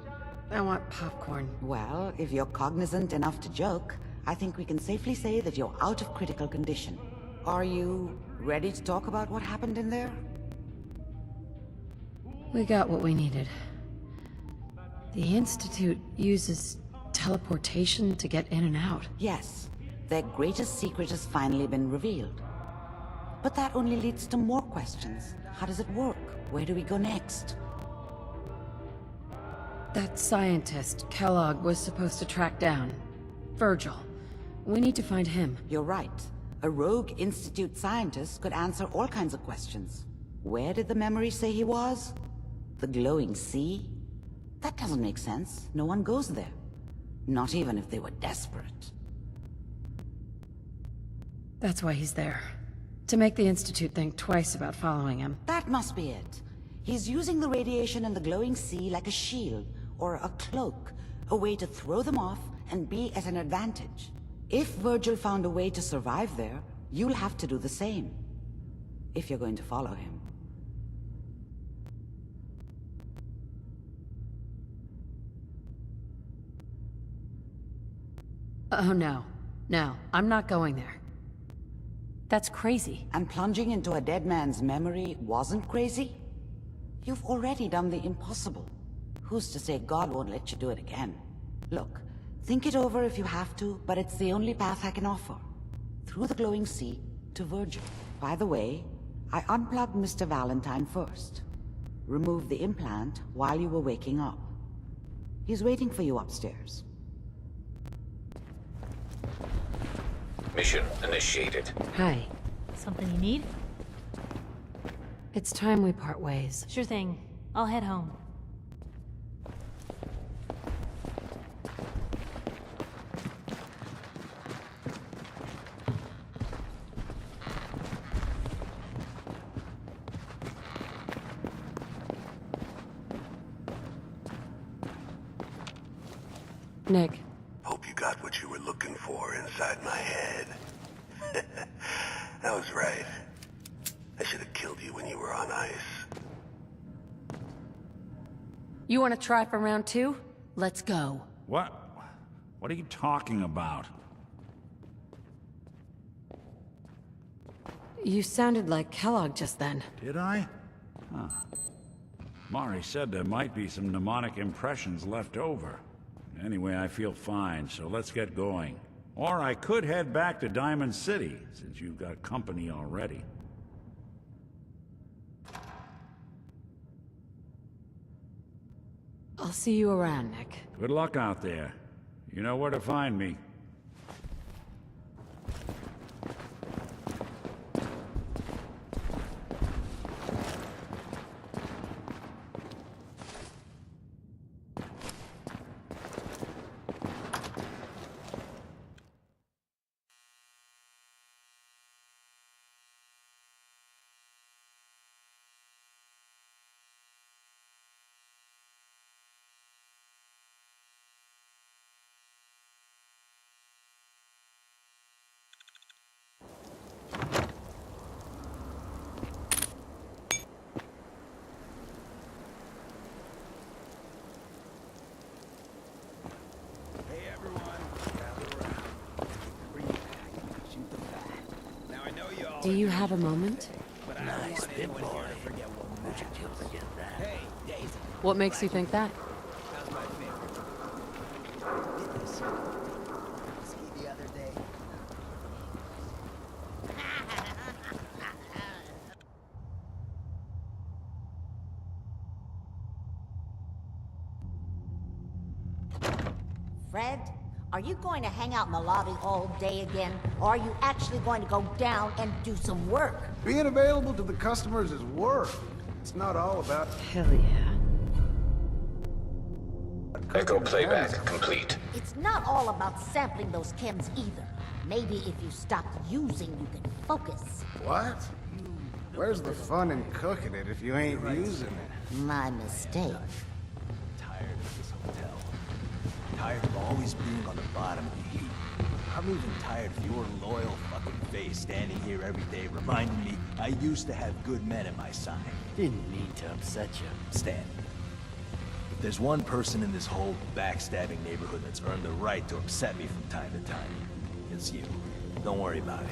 I want popcorn. Well, if you're cognizant enough to joke, I think we can safely say that you're out of critical condition. Are you ready to talk about what happened in there? We got what we needed. The Institute uses teleportation to get in and out. Yes, their greatest secret has finally been revealed. But that only leads to more questions. How does it work? Where do we go next? That scientist Kellogg was supposed to track down. Virgil. We need to find him. You're right. A rogue Institute scientist could answer all kinds of questions. Where did the memory say he was? The glowing sea? That doesn't make sense. No one goes there. Not even if they were desperate. That's why he's there. To make the Institute think twice about following him. That must be it. He's using the radiation in the glowing sea like a shield, or a cloak, a way to throw them off and be at an advantage. If Virgil found a way to survive there, you'll have to do the same. If you're going to follow him. Oh no. No, I'm not going there. That's crazy. And plunging into a dead man's memory wasn't crazy? You've already done the impossible. Who's to say God won't let you do it again? Look, think it over if you have to, but it's the only path I can offer. Through the glowing sea to Virgil. By the way, I unplugged Mr. Valentine first. Removed the implant while you were waking up. He's waiting for you upstairs. Mission initiated. Hi. Something you need? It's time we part ways. Sure thing. I'll head home. Nick. Hope you got what you were looking for inside my head. I was right. I should have killed you when you were on ice. You want to try for round 2? Let's go. What? What are you talking about? You sounded like Kellogg just then. Did I? Huh. Mari said there might be some mnemonic impressions left over. Anyway, I feel fine, so let's get going. Or I could head back to Diamond City, since you've got company already. I'll see you around, Nick. Good luck out there. You know where to find me. Do you have a moment? Nice big boy. What makes you think that? Fred, are you going to hang out in the lobby all day again? Or are you actually going to go down and do some work? Being available to the customers is work. It's not all about... Hell yeah. Echo playback complete. It's not all about sampling those chems either. Maybe if you stopped using, you can focus. What? Where's the fun in cooking it if you ain't using it? My mistake. Tired of this hotel. Tired of always being on the bottom of the heap. I'm even tired of your loyal fucking face standing here every day reminding me I used to have good men at my side. Didn't mean to upset you. Stan, if there's one person in this whole backstabbing neighborhood that's earned the right to upset me from time to time, it's you. Don't worry about it.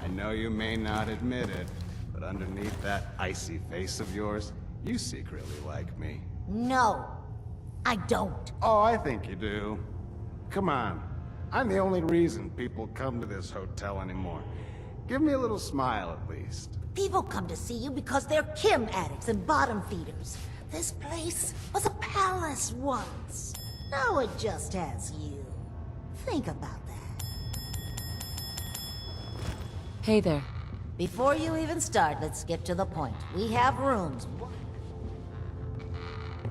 I know you may not admit it, but underneath that icy face of yours, you secretly like me. No, I don't. Oh, I think you do. Come on. I'm the only reason people come to this hotel anymore. Give me a little smile at least. People come to see you because they're Kim addicts and bottom feeders. This place was a palace once. Now it just has you. Think about that. Hey there. Before you even start, let's get to the point. We have rooms.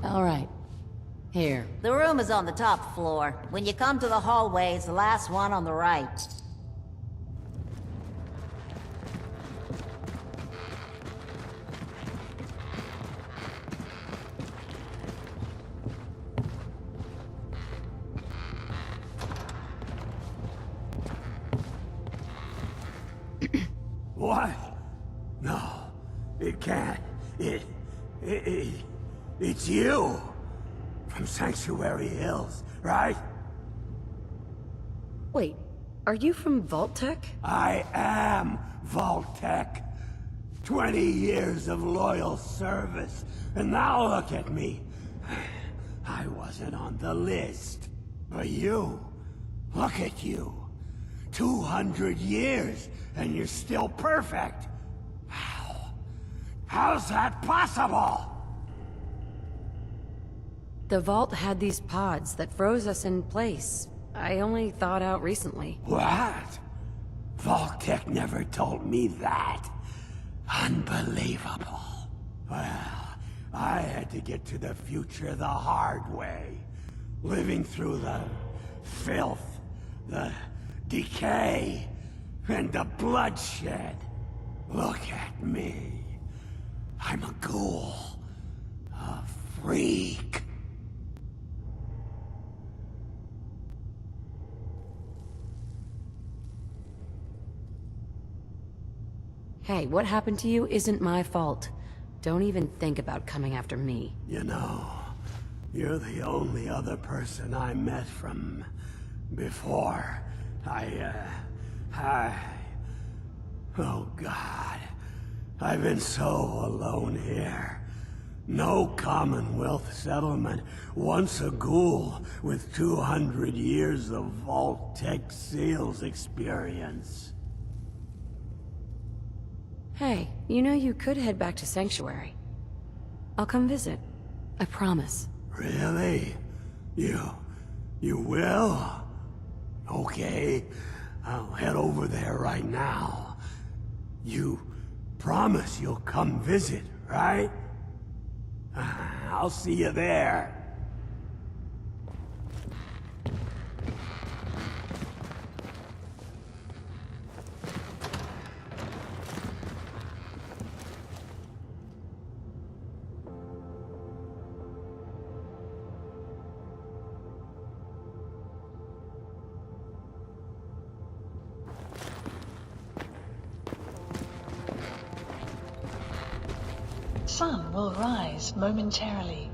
All right. Here. The room is on the top floor. When you come to the hallway, it's the last one on the right. What? No, it can't. It's you! From Sanctuary Hills, right? Wait, are you from Vault-Tec? I am Vault-Tec. 20 years of loyal service, and now look at me. I wasn't on the list. But you, look at you. 200 years, and you're still perfect. How's that possible? The Vault had these pods that froze us in place. I only thawed out recently. What? Vault-Tec never told me that. Unbelievable. Well, I had to get to the future the hard way. Living through the filth, the decay, and the bloodshed. Look at me. I'm a ghoul. A freak. Hey, what happened to you isn't my fault. Don't even think about coming after me. You know, you're the only other person I met from before. Oh God. I've been so alone here. No Commonwealth settlement. Once a ghoul with 200 years of Vault-Tec sales experience. Hey, you know you could head back to Sanctuary. I'll come visit. I promise. Really? You will? Okay, I'll head over there right now. You promise you'll come visit, right? I'll see you there. Sun will rise momentarily.